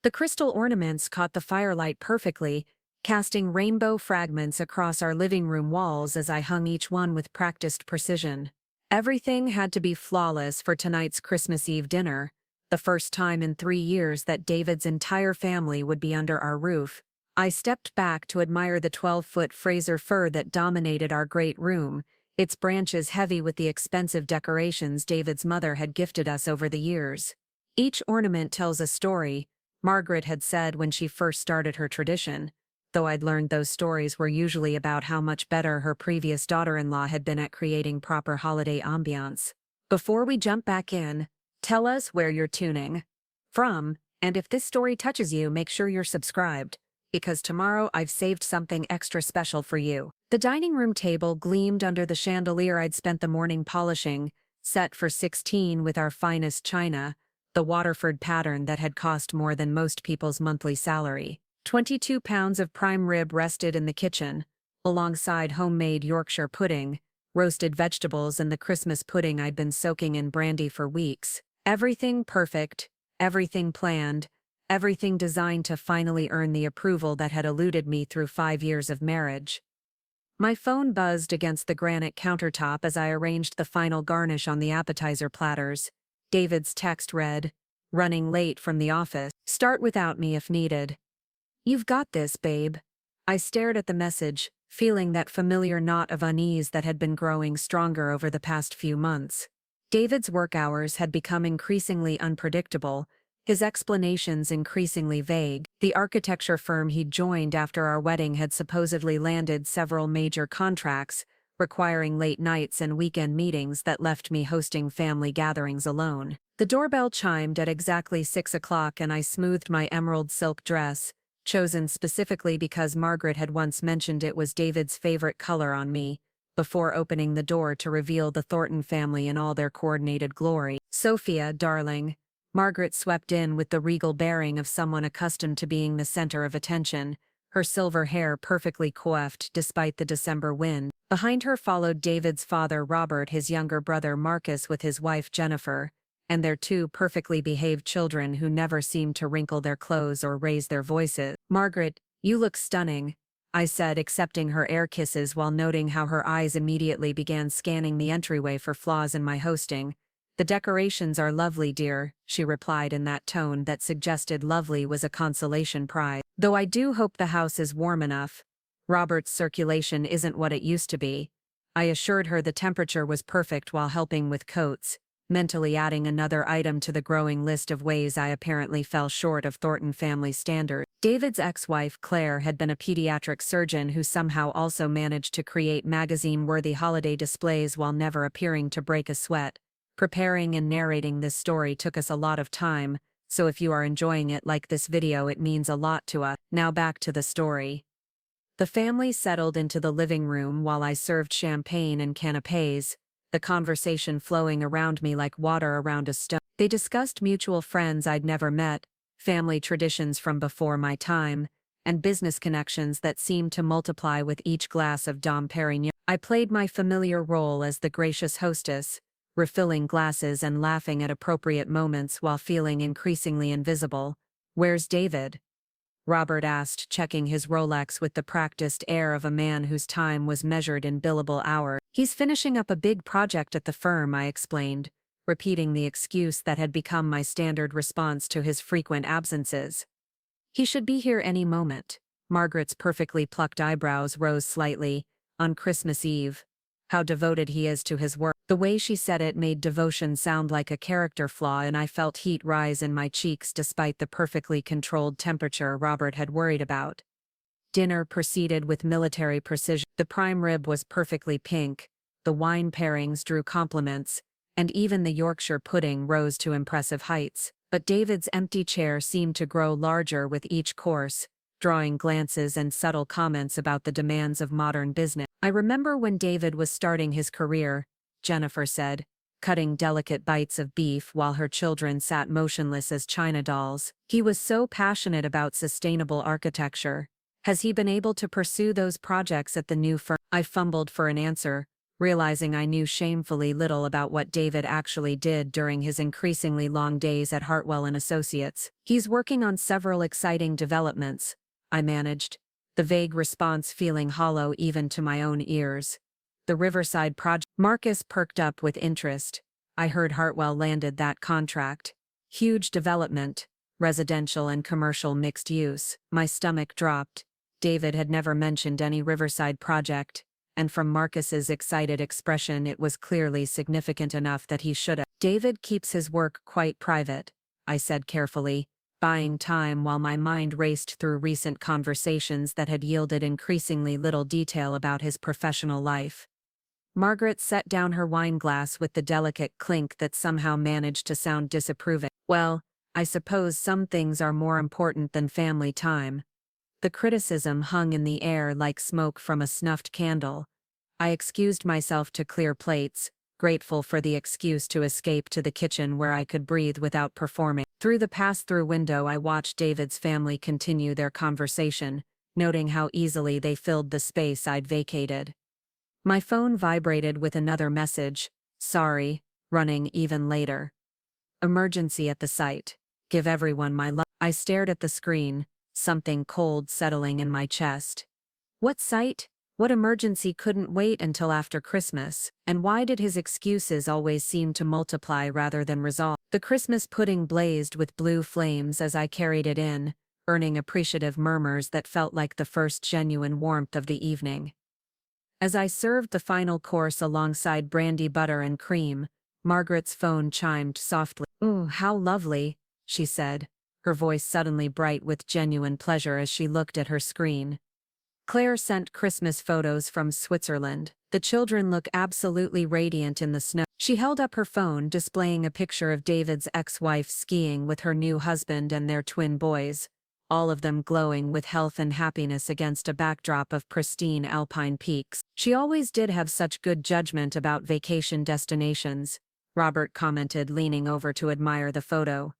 The crystal ornaments caught the firelight perfectly, casting rainbow fragments across our living room walls as I hung each one with practiced precision. Everything had to be flawless for tonight's Christmas Eve dinner, the first time in 3 years that David's entire family would be under our roof. I stepped back to admire the 12-foot Fraser fir that dominated our great room, its branches heavy with the expensive decorations David's mother had gifted us over the years. Each ornament tells a story, Margaret had said when she first started her tradition, though I'd learned those stories were usually about how much better her previous daughter-in-law had been at creating proper holiday ambiance. Before we jump back in, tell us where you're tuning from, and if this story touches you, make sure you're subscribed, because tomorrow I've saved something extra special for you. The dining room table gleamed under the chandelier I'd spent the morning polishing, set for 16 with our finest china, the Waterford pattern that had cost more than most people's monthly salary. 22 pounds of prime rib rested in the kitchen, alongside homemade Yorkshire pudding, roasted vegetables and the Christmas pudding I'd been soaking in brandy for weeks. Everything perfect, everything planned, everything designed to finally earn the approval that had eluded me through 5 years of marriage. My phone buzzed against the granite countertop as I arranged the final garnish on the appetizer platters. David's text read, "Running late from the office. Start without me if needed." "You've got this, babe." I stared at the message, feeling that familiar knot of unease that had been growing stronger over the past few months. David's work hours had become increasingly unpredictable, his explanations increasingly vague. The architecture firm he'd joined after our wedding had supposedly landed several major contracts, requiring late nights and weekend meetings that left me hosting family gatherings alone. The doorbell chimed at exactly 6 o'clock and I smoothed my emerald silk dress, chosen specifically because Margaret had once mentioned it was David's favorite color on me, before opening the door to reveal the Thornton family in all their coordinated glory. "Sophia, darling." Margaret swept in with the regal bearing of someone accustomed to being the center of attention, her silver hair perfectly coiffed despite the December wind. Behind her followed David's father Robert, his younger brother Marcus with his wife Jennifer, and their 2 perfectly behaved children who never seemed to wrinkle their clothes or raise their voices. "Margaret, you look stunning," I said, accepting her air kisses while noting how her eyes immediately began scanning the entryway for flaws in my hosting. "The decorations are lovely, dear," she replied in that tone that suggested lovely was a consolation prize. "Though I do hope the house is warm enough. Robert's circulation isn't what it used to be." I assured her the temperature was perfect while helping with coats, mentally adding another item to the growing list of ways I apparently fell short of Thornton family standards. David's ex-wife Claire had been a pediatric surgeon who somehow also managed to create magazine-worthy holiday displays while never appearing to break a sweat. Preparing and narrating this story took us a lot of time, so if you are enjoying it like this video, it means a lot to us. Now back to the story. The family settled into the living room while I served champagne and canapés, the conversation flowing around me like water around a stone. They discussed mutual friends I'd never met, family traditions from before my time, and business connections that seemed to multiply with each glass of Dom Perignon. I played my familiar role as the gracious hostess, refilling glasses and laughing at appropriate moments while feeling increasingly invisible. "Where's David?" Robert asked, checking his Rolex with the practiced air of a man whose time was measured in billable hours. "He's finishing up a big project at the firm," I explained, repeating the excuse that had become my standard response to his frequent absences. "He should be here any moment." Margaret's perfectly plucked eyebrows rose slightly. "On Christmas Eve. How devoted he is to his work." The way she said it made devotion sound like a character flaw, and I felt heat rise in my cheeks despite the perfectly controlled temperature Robert had worried about. Dinner proceeded with military precision. The prime rib was perfectly pink, the wine pairings drew compliments, and even the Yorkshire pudding rose to impressive heights. But David's empty chair seemed to grow larger with each course, drawing glances and subtle comments about the demands of modern business. "I remember when David was starting his career," Jennifer said, cutting delicate bites of beef while her children sat motionless as china dolls. "He was so passionate about sustainable architecture. Has he been able to pursue those projects at the new firm?" I fumbled for an answer, realizing I knew shamefully little about what David actually did during his increasingly long days at Hartwell and Associates. He's working on several exciting developments, I managed, the vague response feeling hollow even to my own ears. The Riverside project. Marcus perked up with interest. I heard Hartwell landed that contract. Huge development, residential and commercial mixed use. My stomach dropped. David had never mentioned any Riverside project, and from Marcus's excited expression it was clearly significant enough that he should have. David keeps his work quite private, I said carefully, buying time while my mind raced through recent conversations that had yielded increasingly little detail about his professional life. Margaret set down her wine glass with the delicate clink that somehow managed to sound disapproving. Well, I suppose some things are more important than family time. The criticism hung in the air like smoke from a snuffed candle. I excused myself to clear plates, grateful for the excuse to escape to the kitchen where I could breathe without performing. Through the pass-through window I watched David's family continue their conversation, noting how easily they filled the space I'd vacated. My phone vibrated with another message, sorry, running even later. Emergency at the site. Give everyone my love. I stared at the screen, something cold settling in my chest. What site? What emergency couldn't wait until after Christmas? And why did his excuses always seem to multiply rather than resolve? The Christmas pudding blazed with blue flames as I carried it in, earning appreciative murmurs that felt like the first genuine warmth of the evening. As I served the final course alongside brandy butter and cream, Margaret's phone chimed softly. "Ooh, how lovely," she said, her voice suddenly bright with genuine pleasure as she looked at her screen. Claire sent Christmas photos from Switzerland. The children look absolutely radiant in the snow. She held up her phone, displaying a picture of David's ex-wife skiing with her new husband and their twin boys, all of them glowing with health and happiness against a backdrop of pristine alpine peaks. She always did have such good judgment about vacation destinations, Robert commented, leaning over to admire the photo.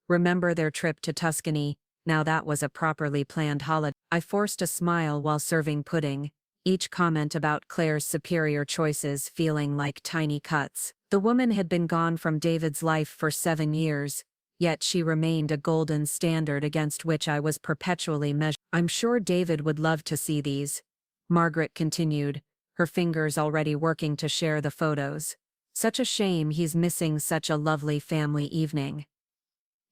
Remember their trip to Tuscany? Now that was a properly planned holiday. I forced a smile while serving pudding, each comment about Claire's superior choices feeling like tiny cuts. The woman had been gone from David's life for 7 years, yet she remained a golden standard against which I was perpetually measured. I'm sure David would love to see these, Margaret continued, her fingers already working to share the photos. Such a shame he's missing such a lovely family evening.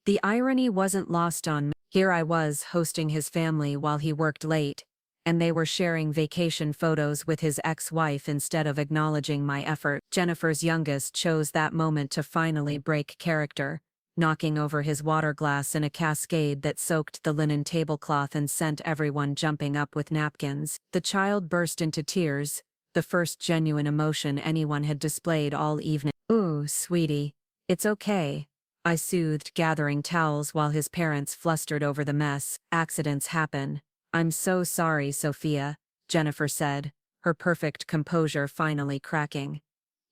The irony wasn't lost on me. Here I was hosting his family while he worked late, and they were sharing vacation photos with his ex-wife instead of acknowledging my effort. Jennifer's youngest chose that moment to finally break character, knocking over his water glass in a cascade that soaked the linen tablecloth and sent everyone jumping up with napkins. The child burst into tears, the first genuine emotion anyone had displayed all evening. "Ooh, sweetie, it's okay," I soothed, gathering towels while his parents flustered over the mess. "Accidents happen. I'm so sorry, Sophia," Jennifer said, her perfect composure finally cracking.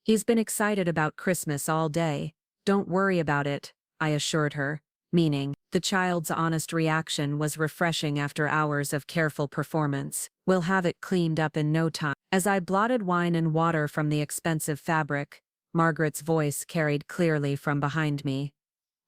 "He's been excited about Christmas all day. Don't worry about it," I assured her, meaning, the child's honest reaction was refreshing after hours of careful performance. "We'll have it cleaned up in no time." As I blotted wine and water from the expensive fabric, Margaret's voice carried clearly from behind me.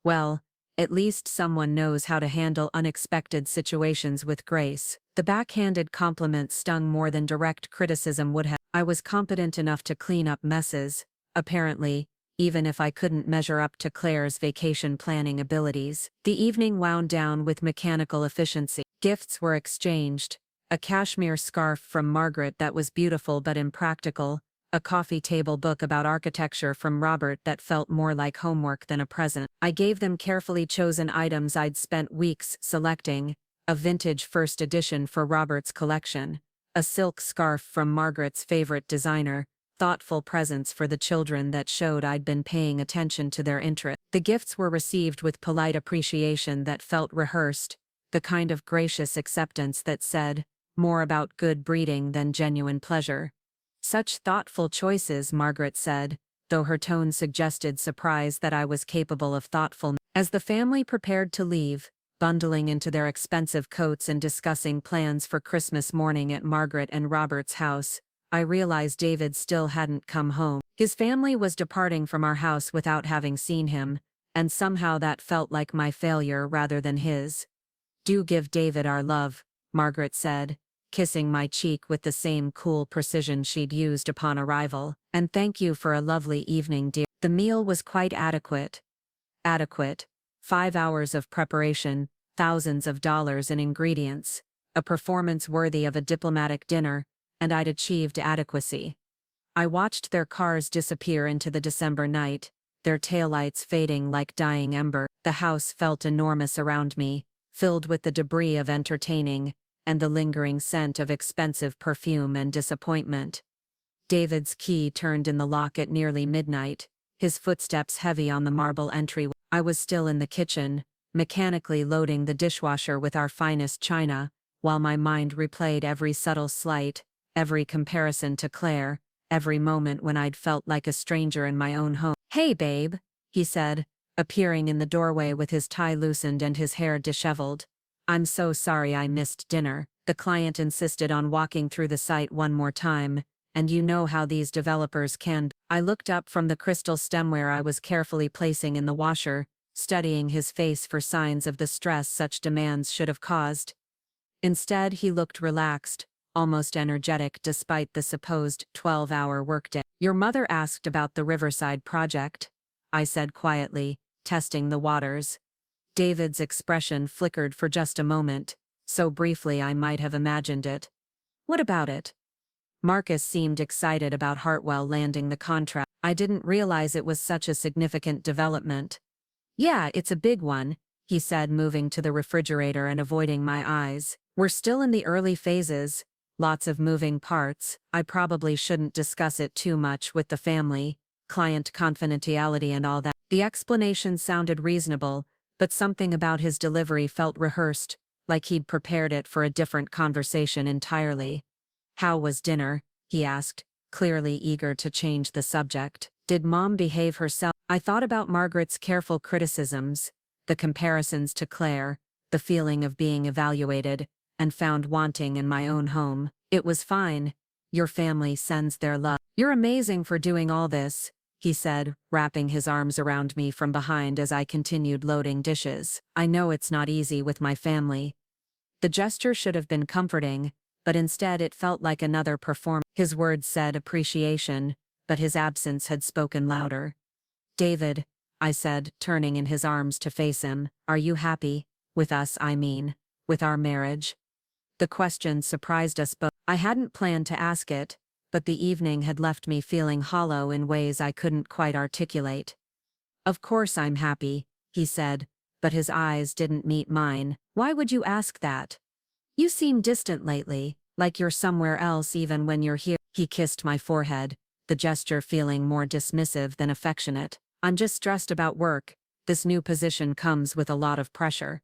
"Well, at least someone knows how to handle unexpected situations with grace." The backhanded compliment stung more than direct criticism would have. I was competent enough to clean up messes, apparently, even if I couldn't measure up to Claire's vacation planning abilities. The evening wound down with mechanical efficiency. Gifts were exchanged, a cashmere scarf from Margaret that was beautiful but impractical, a coffee table book about architecture from Robert that felt more like homework than a present. I gave them carefully chosen items I'd spent weeks selecting, a vintage first edition for Robert's collection, a silk scarf from Margaret's favorite designer, thoughtful presents for the children that showed I'd been paying attention to their interests. The gifts were received with polite appreciation that felt rehearsed, the kind of gracious acceptance that said, more about good breeding than genuine pleasure. "Such thoughtful choices," Margaret said, though her tone suggested surprise that I was capable of thoughtfulness. As the family prepared to leave, bundling into their expensive coats and discussing plans for Christmas morning at Margaret and Robert's house, I realized David still hadn't come home. His family was departing from our house without having seen him, and somehow that felt like my failure rather than his. "Do give David our love," Margaret said, kissing my cheek with the same cool precision she'd used upon arrival. "And thank you for a lovely evening, dear." The meal was quite adequate. Adequate. 5 hours of preparation, thousands of dollars in ingredients, a performance worthy of a diplomatic dinner, and I'd achieved adequacy. I watched their cars disappear into the December night, their taillights fading like dying ember. The house felt enormous around me, filled with the debris of entertaining, and the lingering scent of expensive perfume and disappointment. David's key turned in the lock at nearly midnight, his footsteps heavy on the marble entryway. I was still in the kitchen, mechanically loading the dishwasher with our finest china, while my mind replayed every subtle slight, every comparison to Claire, every moment when I'd felt like a stranger in my own home. "Hey, babe," he said, appearing in the doorway with his tie loosened and his hair disheveled. "I'm so sorry I missed dinner." The client insisted on walking through the site one more time, and you know how these developers can. I looked up from the crystal stemware I was carefully placing in the washer, studying his face for signs of the stress such demands should have caused. Instead, he looked relaxed, almost energetic despite the supposed 12-hour workday. "Your mother asked about the Riverside project," I said quietly, testing the waters. David's expression flickered for just a moment, so briefly I might have imagined it. "What about it?" Marcus seemed excited about Hartwell landing the contract. I didn't realize it was such a significant development. "Yeah, it's a big one," he said, moving to the refrigerator and avoiding my eyes. "We're still in the early phases, lots of moving parts. I probably shouldn't discuss it too much with the family, client confidentiality and all that." The explanation sounded reasonable, but something about his delivery felt rehearsed, like he'd prepared it for a different conversation entirely. "How was dinner?" he asked, clearly eager to change the subject. "Did Mom behave herself?" I thought about Margaret's careful criticisms, the comparisons to Claire, the feeling of being evaluated, and found wanting in my own home. "It was fine. Your family sends their love." "You're amazing for doing all this," he said, wrapping his arms around me from behind as I continued loading dishes. "I know it's not easy with my family." The gesture should have been comforting, but instead it felt like another performance. His words said appreciation, but his absence had spoken louder. "David," I said, turning in his arms to face him, "are you happy? With us, I mean. With our marriage?" The question surprised us both. I hadn't planned to ask it, but the evening had left me feeling hollow in ways I couldn't quite articulate. "Of course I'm happy," he said, but his eyes didn't meet mine. "Why would you ask that? You seem distant lately, like you're somewhere else even when you're here." He kissed my forehead, the gesture feeling more dismissive than affectionate. "I'm just stressed about work. This new position comes with a lot of pressure."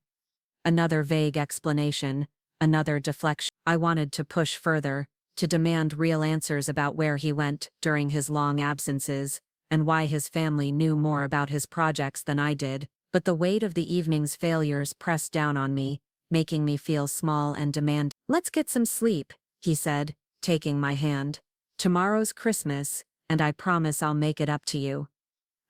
Another vague explanation, another deflection. I wanted to push further, to demand real answers about where he went during his long absences, and why his family knew more about his projects than I did, but the weight of the evening's failures pressed down on me, making me feel small and demanding. "Let's get some sleep," he said, taking my hand. "Tomorrow's Christmas, and I promise I'll make it up to you."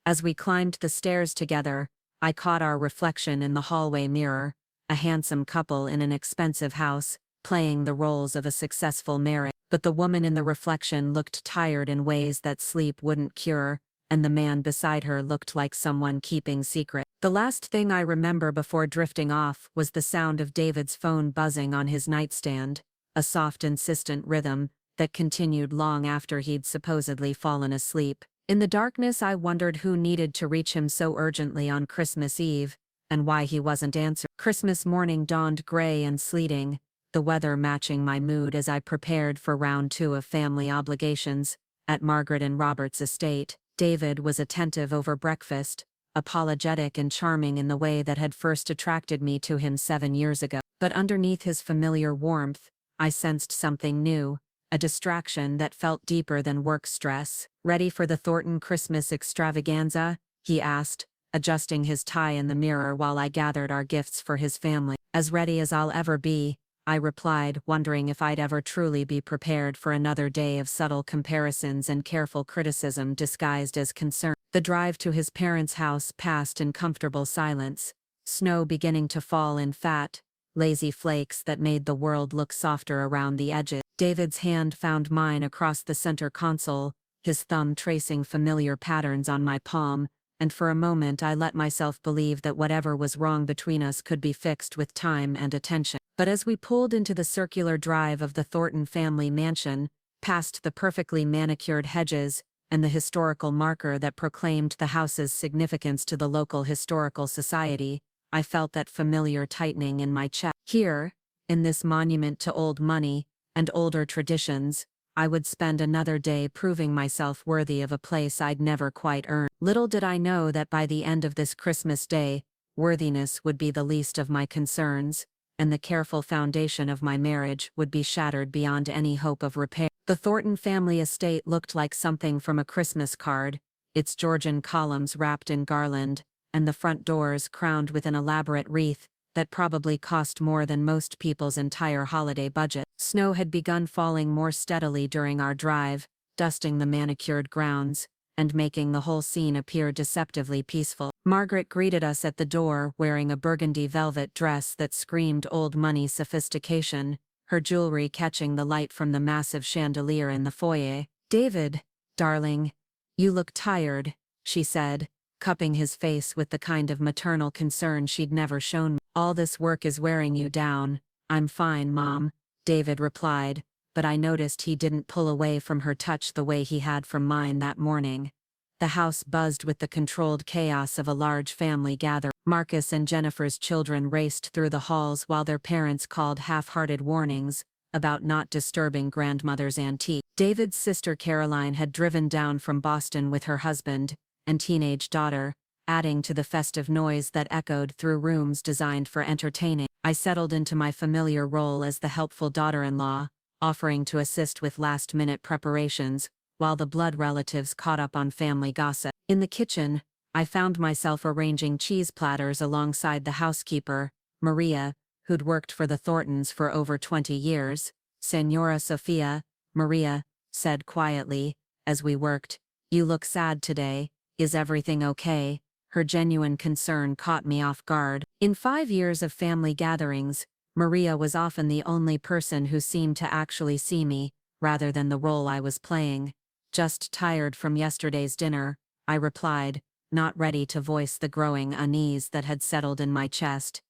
As we climbed the stairs together, I caught our reflection in the hallway mirror, a handsome couple in an expensive house, playing the roles of a successful marriage. But the woman in the reflection looked tired in ways that sleep wouldn't cure, and the man beside her looked like someone keeping secret. The last thing I remember before drifting off was the sound of David's phone buzzing on his nightstand, a soft insistent rhythm that continued long after he'd supposedly fallen asleep. In the darkness I wondered who needed to reach him so urgently on Christmas Eve, and why he wasn't answering. Christmas morning dawned gray and sleeting, the weather matching my mood as I prepared for round 2 of family obligations at Margaret and Robert's estate. David was attentive over breakfast, apologetic and charming in the way that had first attracted me to him 7 years ago. But underneath his familiar warmth, I sensed something new, a distraction that felt deeper than work stress. "Ready for the Thornton Christmas extravaganza?" he asked, adjusting his tie in the mirror while I gathered our gifts for his family. "As ready as I'll ever be," I replied, wondering if I'd ever truly be prepared for another day of subtle comparisons and careful criticism disguised as concern. The drive to his parents' house passed in comfortable silence, snow beginning to fall in fat, lazy flakes that made the world look softer around the edges. David's hand found mine across the center console, his thumb tracing familiar patterns on my palm, and for a moment I let myself believe that whatever was wrong between us could be fixed with time and attention. But as we pulled into the circular drive of the Thornton family mansion, past the perfectly manicured hedges, and the historical marker that proclaimed the house's significance to the local historical society, I felt that familiar tightening in my chest. Here, in this monument to old money and older traditions, I would spend another day proving myself worthy of a place I'd never quite earned. Little did I know that by the end of this Christmas day, worthiness would be the least of my concerns, and the careful foundation of my marriage would be shattered beyond any hope of repair. The Thornton family estate looked like something from a Christmas card, its Georgian columns wrapped in garland, and the front doors crowned with an elaborate wreath that probably cost more than most people's entire holiday budget. Snow had begun falling more steadily during our drive, dusting the manicured grounds, and making the whole scene appear deceptively peaceful. Margaret greeted us at the door wearing a burgundy velvet dress that screamed old money sophistication, her jewelry catching the light from the massive chandelier in the foyer. "David, darling, you look tired," she said, cupping his face with the kind of maternal concern she'd never shown me. "All this work is wearing you down." "I'm fine, Mom," David replied, but I noticed he didn't pull away from her touch the way he had from mine that morning. The house buzzed with the controlled chaos of a large family gathering. Marcus and Jennifer's children raced through the halls while their parents called half-hearted warnings about not disturbing grandmother's antique. David's sister Caroline had driven down from Boston with her husband and teenage daughter, adding to the festive noise that echoed through rooms designed for entertaining. I settled into my familiar role as the helpful daughter-in-law, offering to assist with last-minute preparations, while the blood relatives caught up on family gossip. In the kitchen, I found myself arranging cheese platters alongside the housekeeper, Maria, who'd worked for the Thorntons for over 20 years. "Señora Sophia," Maria said quietly, as we worked, "you look sad today. Is everything okay?" Her genuine concern caught me off guard. In 5 years of family gatherings, Maria was often the only person who seemed to actually see me, rather than the role I was playing. "Just tired from yesterday's dinner," I replied, not ready to voice the growing unease that had settled in my chest.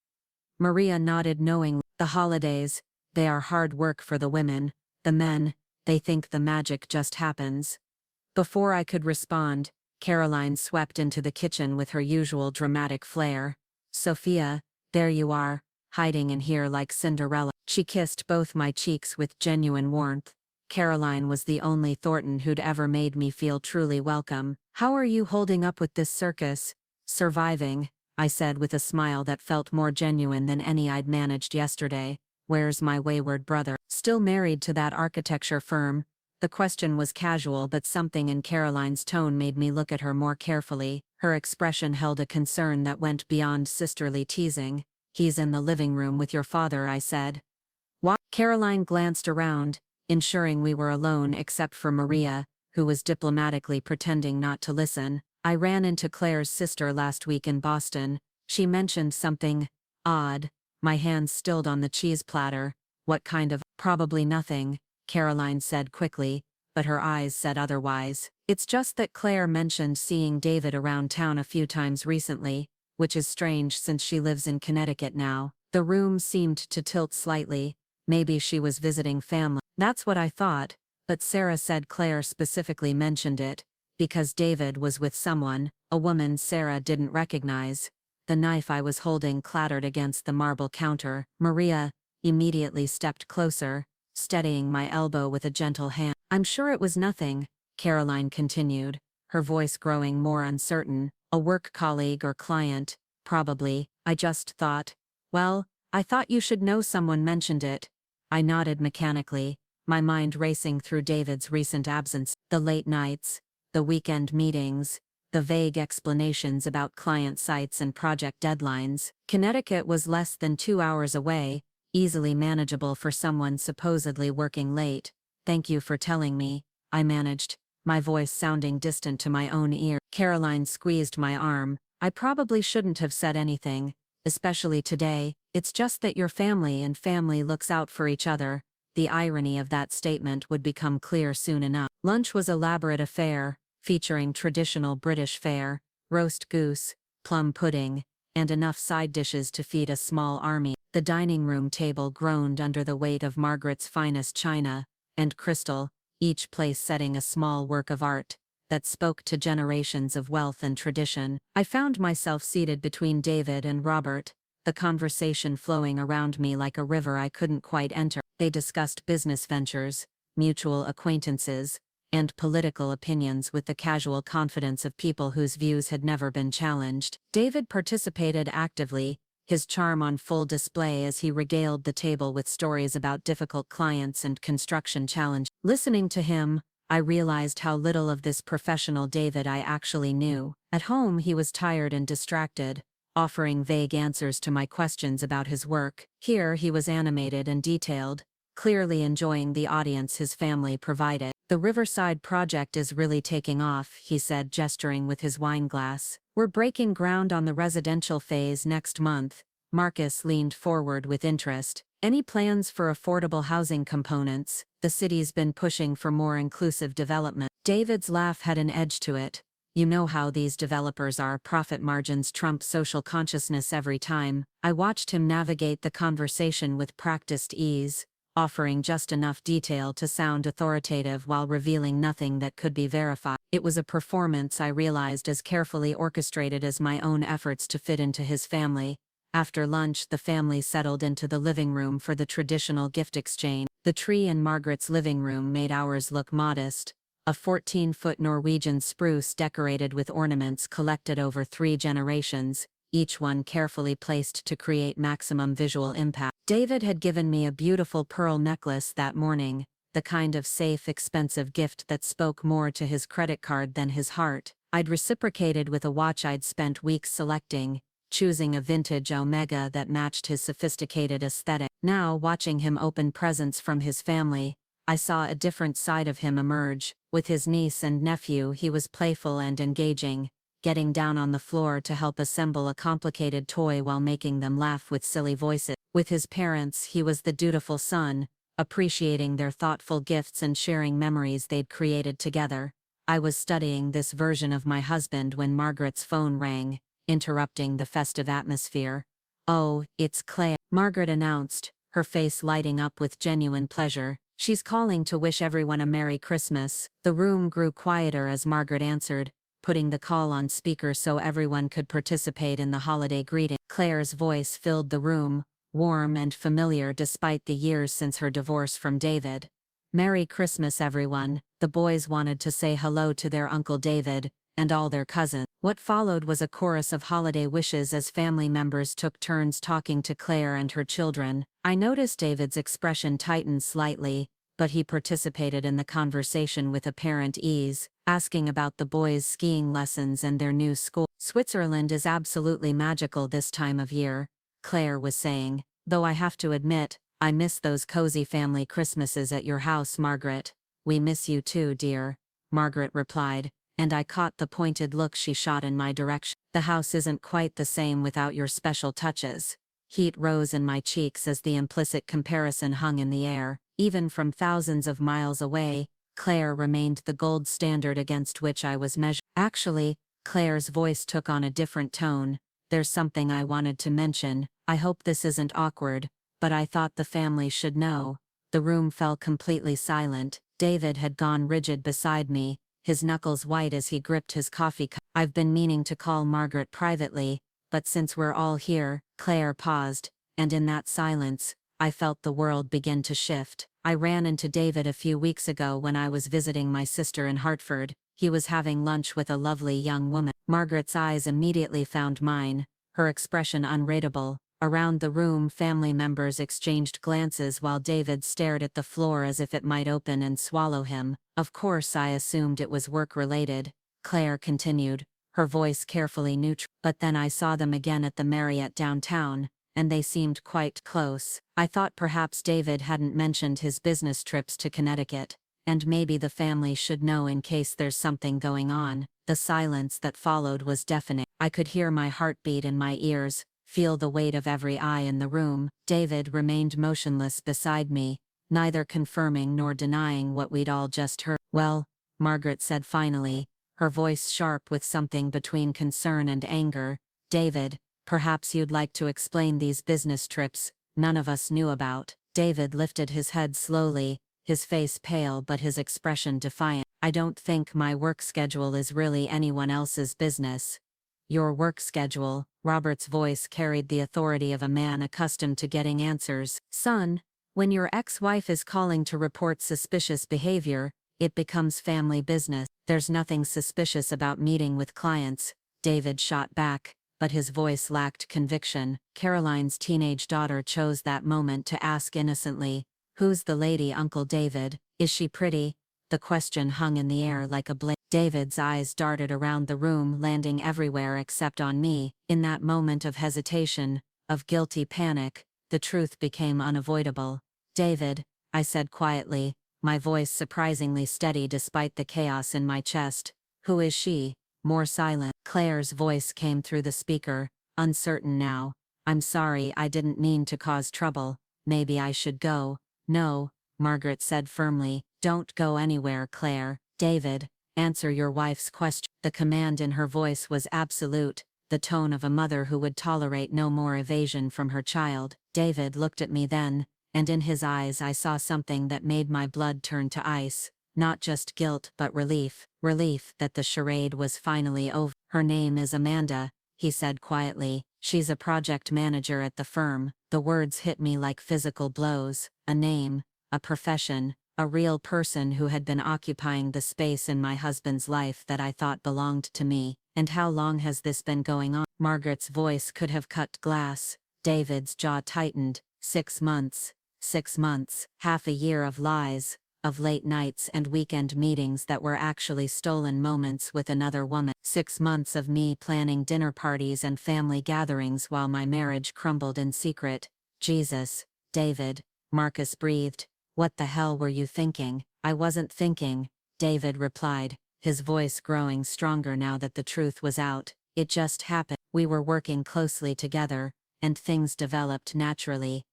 Maria nodded knowingly. "The holidays, they are hard work for the women. The men, they think the magic just happens." Before I could respond, Caroline swept into the kitchen with her usual dramatic flair. "Sophia, there you are, hiding in here like Cinderella." She kissed both my cheeks with genuine warmth. Caroline was the only Thornton who'd ever made me feel truly welcome. "How are you holding up with this circus?" "Surviving," I said with a smile that felt more genuine than any I'd managed yesterday. "Where's my wayward brother?" "Still married to that architecture firm." The question was casual, but something in Caroline's tone made me look at her more carefully. Her expression held a concern that went beyond sisterly teasing. "He's in the living room with your father," I said. "What?" Caroline glanced around, ensuring we were alone except for Maria, who was diplomatically pretending not to listen. "I ran into Claire's sister last week in Boston. She mentioned something odd." My hands stilled on the cheese platter. "What kind of?" "Probably nothing," Caroline said quickly, but her eyes said otherwise. "It's just that Claire mentioned seeing David around town a few times recently, which is strange since she lives in Connecticut now." The room seemed to tilt slightly. Maybe she was visiting family. That's what I thought, but Sarah said Claire specifically mentioned it, because David was with someone, a woman Sarah didn't recognize. The knife I was holding clattered against the marble counter. Maria immediately stepped closer, steadying my elbow with a gentle hand. "I'm sure it was nothing," Caroline continued, her voice growing more uncertain. "A work colleague or client, probably. I just thought, well, I thought you should know someone mentioned it." I nodded mechanically, my mind racing through David's recent absence, the late nights, the weekend meetings, the vague explanations about client sites and project deadlines. Connecticut was less than 2 hours away, easily manageable for someone supposedly working late. Thank you for telling me, I managed, my voice sounding distant to my own ear. Caroline squeezed my arm. I probably shouldn't have said anything, especially today. It's just that your family and family looks out for each other. The irony of that statement would become clear soon enough. Lunch was an elaborate affair, featuring traditional British fare, roast goose, plum pudding, and enough side dishes to feed a small army. The dining room table groaned under the weight of Margaret's finest china and crystal, each place setting a small work of art that spoke to generations of wealth and tradition. I found myself seated between David and Robert, the conversation flowing around me like a river I couldn't quite enter. They discussed business ventures, mutual acquaintances, and political opinions with the casual confidence of people whose views had never been challenged. David participated actively, his charm on full display as he regaled the table with stories about difficult clients and construction challenges. Listening to him, I realized how little of this professional David I actually knew. At home he was tired and distracted, offering vague answers to my questions about his work. Here he was animated and detailed, clearly enjoying the audience his family provided. The Riverside project is really taking off, he said, gesturing with his wine glass. We're breaking ground on the residential phase next month. Marcus leaned forward with interest. Any plans for affordable housing components? The city's been pushing for more inclusive development. David's laugh had an edge to it. You know how these developers are, profit margins trump social consciousness every time. I watched him navigate the conversation with practiced ease, offering just enough detail to sound authoritative while revealing nothing that could be verified. It was a performance I realized as carefully orchestrated as my own efforts to fit into his family. After lunch, the family settled into the living room for the traditional gift exchange. The tree in Margaret's living room made ours look modest. A 14-foot Norwegian spruce decorated with ornaments collected over 3 generations, each one carefully placed to create maximum visual impact. David had given me a beautiful pearl necklace that morning, the kind of safe, expensive gift that spoke more to his credit card than his heart. I'd reciprocated with a watch I'd spent weeks selecting, choosing a vintage Omega that matched his sophisticated aesthetic. Now, watching him open presents from his family, I saw a different side of him emerge. With his niece and nephew, he was playful and engaging, getting down on the floor to help assemble a complicated toy while making them laugh with silly voices. With his parents, he was the dutiful son, appreciating their thoughtful gifts and sharing memories they'd created together. I was studying this version of my husband when Margaret's phone rang, interrupting the festive atmosphere. "Oh, it's Claire," Margaret announced, her face lighting up with genuine pleasure. "She's calling to wish everyone a Merry Christmas." The room grew quieter as Margaret answered, putting the call on speaker so everyone could participate in the holiday greeting. Claire's voice filled the room, warm and familiar despite the years since her divorce from David. "Merry Christmas, everyone." The boys wanted to say hello to their Uncle David and all their cousins. What followed was a chorus of holiday wishes as family members took turns talking to Claire and her children. I noticed David's expression tighten slightly, but he participated in the conversation with apparent ease, asking about the boys' skiing lessons and their new school. "Switzerland is absolutely magical this time of year," Claire was saying, "though I have to admit, I miss those cozy family Christmases at your house, Margaret." "We miss you too, dear," Margaret replied, and I caught the pointed look she shot in my direction. "The house isn't quite the same without your special touches." Heat rose in my cheeks as the implicit comparison hung in the air. Even from thousands of miles away, Claire remained the gold standard against which I was measured. "Actually," Claire's voice took on a different tone, "there's something I wanted to mention. I hope this isn't awkward, but I thought the family should know." The room fell completely silent. David had gone rigid beside me, his knuckles white as he gripped his coffee cup. "I've been meaning to call Margaret privately, but since we're all here," Claire paused, and in that silence, I felt the world begin to shift. I ran into David a few weeks ago when I was visiting my sister in Hartford. He was having lunch with a lovely young woman. Margaret's eyes immediately found mine, her expression unreadable. Around the room, family members exchanged glances while David stared at the floor as if it might open and swallow him. "Of course, I assumed it was work-related," Claire continued, her voice carefully neutral. "But then I saw them again at the Marriott downtown, and they seemed quite close. I thought perhaps David hadn't mentioned his business trips to Connecticut, and maybe the family should know in case there's something going on. The silence that followed was deafening. I could hear my heartbeat in my ears, feel the weight of every eye in the room. David remained motionless beside me, neither confirming nor denying what we'd all just heard. "Well," Margaret said finally, her voice sharp with something between concern and anger, "David, perhaps you'd like to explain these business trips none of us knew about." David lifted his head slowly, his face pale but his expression defiant. "I don't think my work schedule is really anyone else's business." "Your work schedule," Robert's voice carried the authority of a man accustomed to getting answers. "Son, when your ex-wife is calling to report suspicious behavior, it becomes family business." "There's nothing suspicious about meeting with clients," David shot back, but his voice lacked conviction. Caroline's teenage daughter chose that moment to ask innocently, "Who's the lady, Uncle David? Is she pretty?" The question hung in the air like a blade. David's eyes darted around the room, landing everywhere except on me. In that moment of hesitation, of guilty panic, the truth became unavoidable. "David," I said quietly, my voice surprisingly steady despite the chaos in my chest, "who is she?" More silent. Claire's voice came through the speaker, uncertain now. "I'm sorry, I didn't mean to cause trouble. Maybe I should go." "No," Margaret said firmly, "don't go anywhere, Claire." "David, answer your wife's question." The command in her voice was absolute, the tone of a mother who would tolerate no more evasion from her child. David looked at me then, and in his eyes I saw something that made my blood turn to ice. Not just guilt but relief. Relief that the charade was finally over. "Her name is Amanda," he said quietly. "She's a project manager at the firm." The words hit me like physical blows. A name, a profession, a real person who had been occupying the space in my husband's life that I thought belonged to me. "And how long has this been going on?" Margaret's voice could have cut glass. David's jaw tightened. 6 months. 6 months. Half a year of lies, of late nights and weekend meetings that were actually stolen moments with another woman. 6 months of me planning dinner parties and family gatherings while my marriage crumbled in secret. "Jesus, David," Marcus breathed. "What the hell were you thinking?" "I wasn't thinking," David replied, his voice growing stronger now that the truth was out. "It just happened. We were working closely together, and things developed naturally,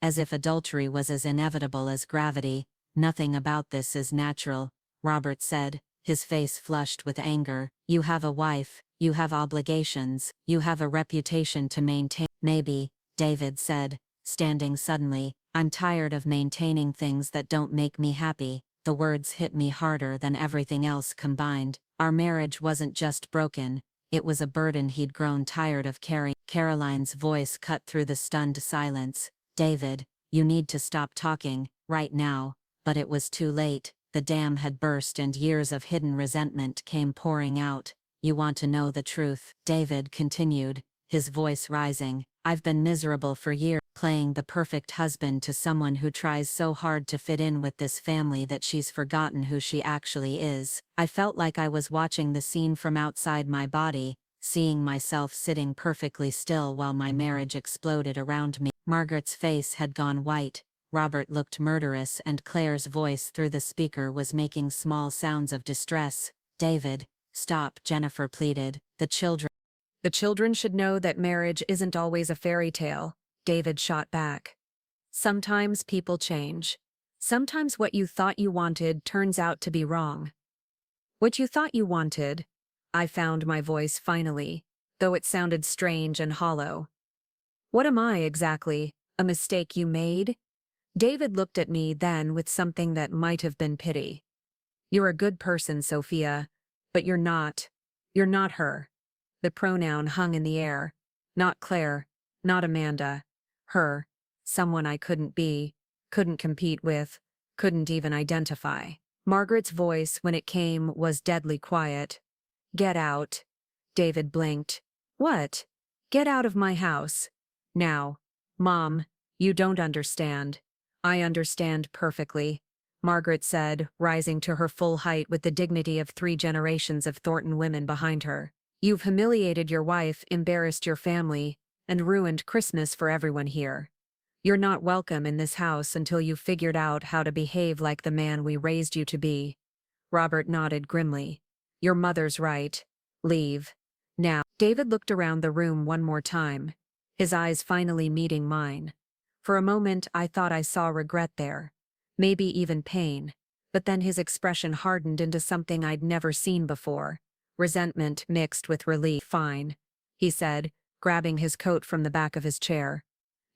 as if adultery was as inevitable as gravity." "Nothing about this is natural," Robert said, his face flushed with anger. "You have a wife, you have obligations, you have a reputation to maintain." "Maybe," David said, standing suddenly, "I'm tired of maintaining things that don't make me happy." The words hit me harder than everything else combined. Our marriage wasn't just broken, it was a burden he'd grown tired of carrying. Caroline's voice cut through the stunned silence. "David, you need to stop talking, right now." But it was too late. The dam had burst and years of hidden resentment came pouring out. "You want to know the truth," David continued, his voice rising. "I've been miserable for years, playing the perfect husband to someone who tries so hard to fit in with this family that she's forgotten who she actually is." I felt like I was watching the scene from outside my body, seeing myself sitting perfectly still while my marriage exploded around me. Margaret's face had gone white. Robert looked murderous and Claire's voice through the speaker was making small sounds of distress. "David, stop," Jennifer pleaded. The children should know that marriage isn't always a fairy tale," David shot back. "Sometimes people change. Sometimes what you thought you wanted turns out to be wrong." "What you thought you wanted," I found my voice finally, though it sounded strange and hollow. "What am I exactly? A mistake you made?" David looked at me then with something that might have been pity. "You're a good person, Sophia, but you're not. You're not her." The pronoun hung in the air. Not Claire, not Amanda. Her. Someone I couldn't be, couldn't compete with, couldn't even identify. Margaret's voice, when it came, was deadly quiet. "Get out." David blinked. "What?" "Get out of my house. Now." "Mom, you don't understand." "I understand perfectly," Margaret said, rising to her full height with the dignity of 3 generations of Thornton women behind her. "You've humiliated your wife, embarrassed your family, and ruined Christmas for everyone here. You're not welcome in this house until you've figured out how to behave like the man we raised you to be." Robert nodded grimly. "Your mother's right. Leave. Now." David looked around the room one more time, his eyes finally meeting mine. For a moment I thought I saw regret there, maybe even pain, but then his expression hardened into something I'd never seen before, resentment mixed with relief. "Fine," he said, grabbing his coat from the back of his chair.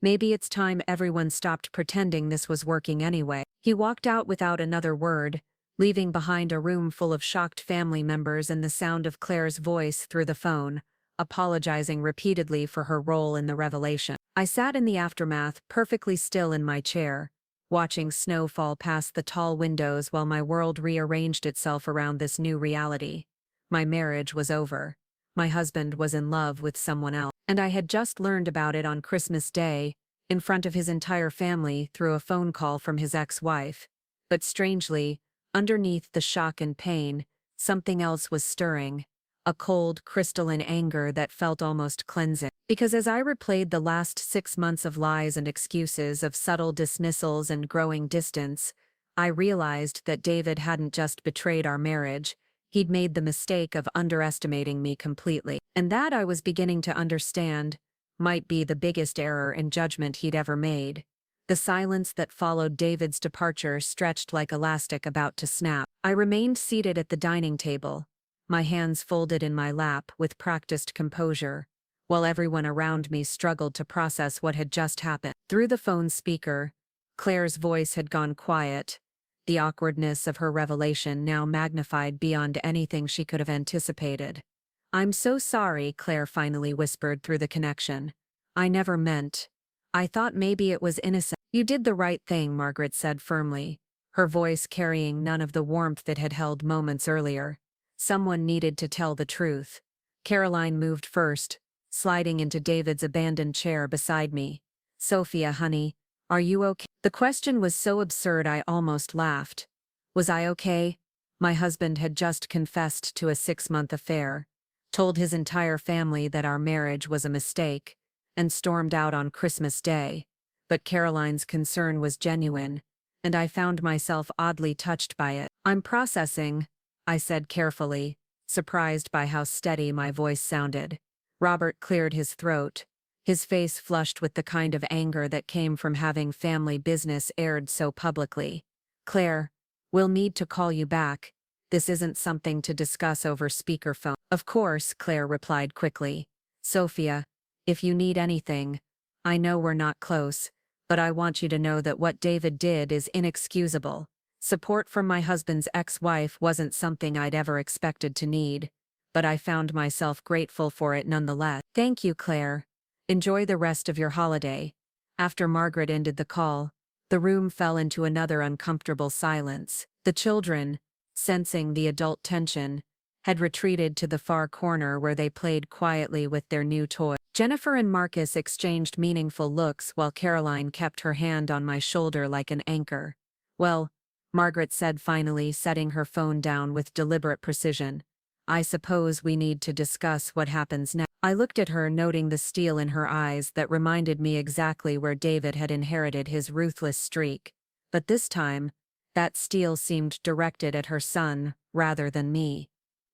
"Maybe it's time everyone stopped pretending this was working anyway." He walked out without another word, leaving behind a room full of shocked family members and the sound of Claire's voice through the phone, apologizing repeatedly for her role in the revelation. I sat in the aftermath, perfectly still in my chair, watching snow fall past the tall windows while my world rearranged itself around this new reality. My marriage was over. My husband was in love with someone else, and I had just learned about it on Christmas Day, in front of his entire family through a phone call from his ex-wife. But strangely, underneath the shock and pain, something else was stirring. A cold, crystalline anger that felt almost cleansing. Because as I replayed the last 6 months of lies and excuses, of subtle dismissals and growing distance, I realized that David hadn't just betrayed our marriage, he'd made the mistake of underestimating me completely. And that, I was beginning to understand, might be the biggest error in judgment he'd ever made. The silence that followed David's departure stretched like elastic about to snap. I remained seated at the dining table, my hands folded in my lap with practiced composure, while everyone around me struggled to process what had just happened. Through the phone speaker, Claire's voice had gone quiet, the awkwardness of her revelation now magnified beyond anything she could have anticipated. "I'm so sorry," Claire finally whispered through the connection. "I never meant. I thought maybe it was innocent." "You did the right thing," Margaret said firmly, her voice carrying none of the warmth it had held moments earlier. "Someone needed to tell the truth." Caroline moved first, sliding into David's abandoned chair beside me. "Sophia, honey, are you okay?" The question was so absurd I almost laughed. Was I okay? My husband had just confessed to a 6-month affair, told his entire family that our marriage was a mistake, and stormed out on Christmas Day. But Caroline's concern was genuine, and I found myself oddly touched by it. "I'm processing," I said carefully, surprised by how steady my voice sounded. Robert cleared his throat, his face flushed with the kind of anger that came from having family business aired so publicly. "Claire, we'll need to call you back. This isn't something to discuss over speakerphone." "Of course," Claire replied quickly. "Sophia, if you need anything, I know we're not close, but I want you to know that what David did is inexcusable. Support from my husband's ex-wife wasn't something I'd ever expected to need, but I found myself grateful for it nonetheless." "Thank you, Claire. Enjoy the rest of your holiday." After Margaret ended the call, the room fell into another uncomfortable silence. The children, sensing the adult tension, had retreated to the far corner where they played quietly with their new toy. Jennifer and Marcus exchanged meaningful looks while Caroline kept her hand on my shoulder like an anchor. "Well," Margaret said finally, setting her phone down with deliberate precision, "I suppose we need to discuss what happens next." I looked at her, noting the steel in her eyes that reminded me exactly where David had inherited his ruthless streak. But this time, that steel seemed directed at her son, rather than me.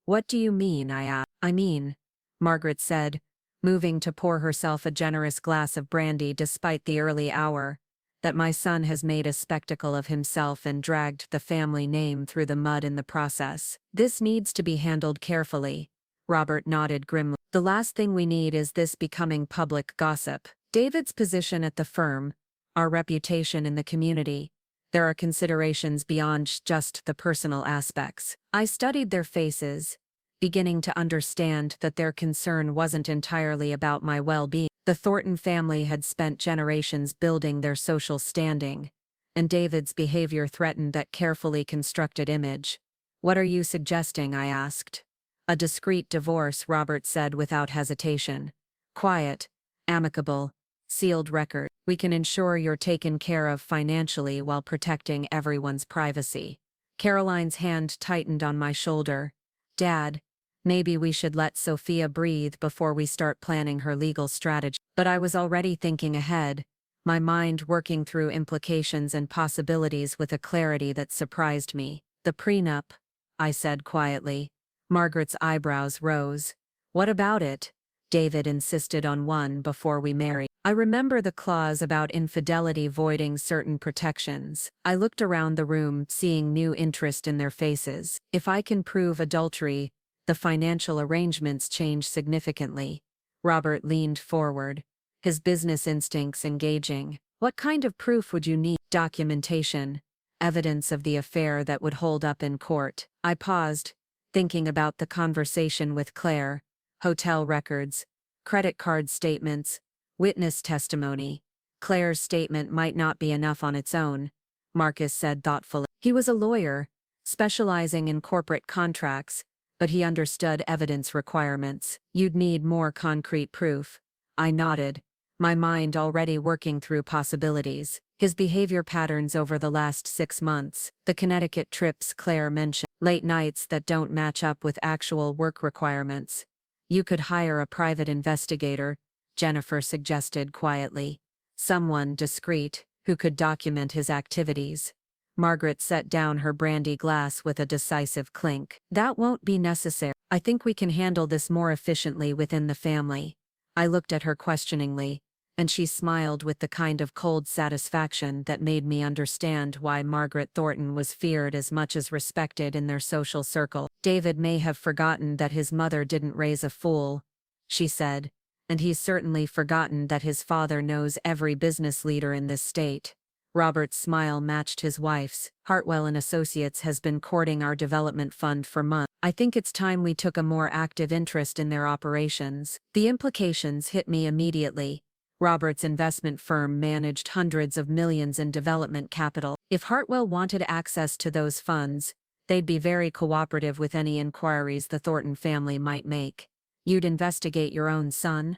"What do you mean?" I asked. "I mean," Margaret said, moving to pour herself a generous glass of brandy despite the early hour, "that my son has made a spectacle of himself and dragged the family name through the mud in the process. This needs to be handled carefully." Robert nodded grimly. "The last thing we need is this becoming public gossip. David's position at the firm, our reputation in the community, there are considerations beyond just the personal aspects." I studied their faces, beginning to understand that their concern wasn't entirely about my well-being. The Thornton family had spent generations building their social standing, and David's behavior threatened that carefully constructed image. "What are you suggesting?" I asked. "A discreet divorce," Robert said without hesitation. "Quiet, amicable, sealed record. We can ensure you're taken care of financially while protecting everyone's privacy." Caroline's hand tightened on my shoulder. "Dad, maybe we should let Sophia breathe before we start planning her legal strategy." But I was already thinking ahead, my mind working through implications and possibilities with a clarity that surprised me. The prenup, I said quietly. Margaret's eyebrows rose. What about it? David insisted on one before we married. I remember the clause about infidelity voiding certain protections. I looked around the room, seeing new interest in their faces. If I can prove adultery, the financial arrangements change significantly. Robert leaned forward, his business instincts engaging. What kind of proof would you need? Documentation, evidence of the affair that would hold up in court. I paused, thinking about the conversation with Claire, hotel records, credit card statements, witness testimony. Claire's statement might not be enough on its own, Marcus said thoughtfully. He was a lawyer, specializing in corporate contracts, but he understood evidence requirements. You'd need more concrete proof. I nodded, my mind already working through possibilities. His behavior patterns over the last 6 months, the Connecticut trips Claire mentioned, late nights that don't match up with actual work requirements. You could hire a private investigator, Jennifer suggested quietly. Someone discreet, who could document his activities. Margaret set down her brandy glass with a decisive clink. That won't be necessary. I think we can handle this more efficiently within the family. I looked at her questioningly, and she smiled with the kind of cold satisfaction that made me understand why Margaret Thornton was feared as much as respected in their social circle. David may have forgotten that his mother didn't raise a fool, she said, and he's certainly forgotten that his father knows every business leader in this state. Robert's smile matched his wife's. Hartwell and Associates has been courting our development fund for months. I think it's time we took a more active interest in their operations. The implications hit me immediately. Robert's investment firm managed hundreds of millions in development capital. If Hartwell wanted access to those funds, they'd be very cooperative with any inquiries the Thornton family might make. You'd investigate your own son?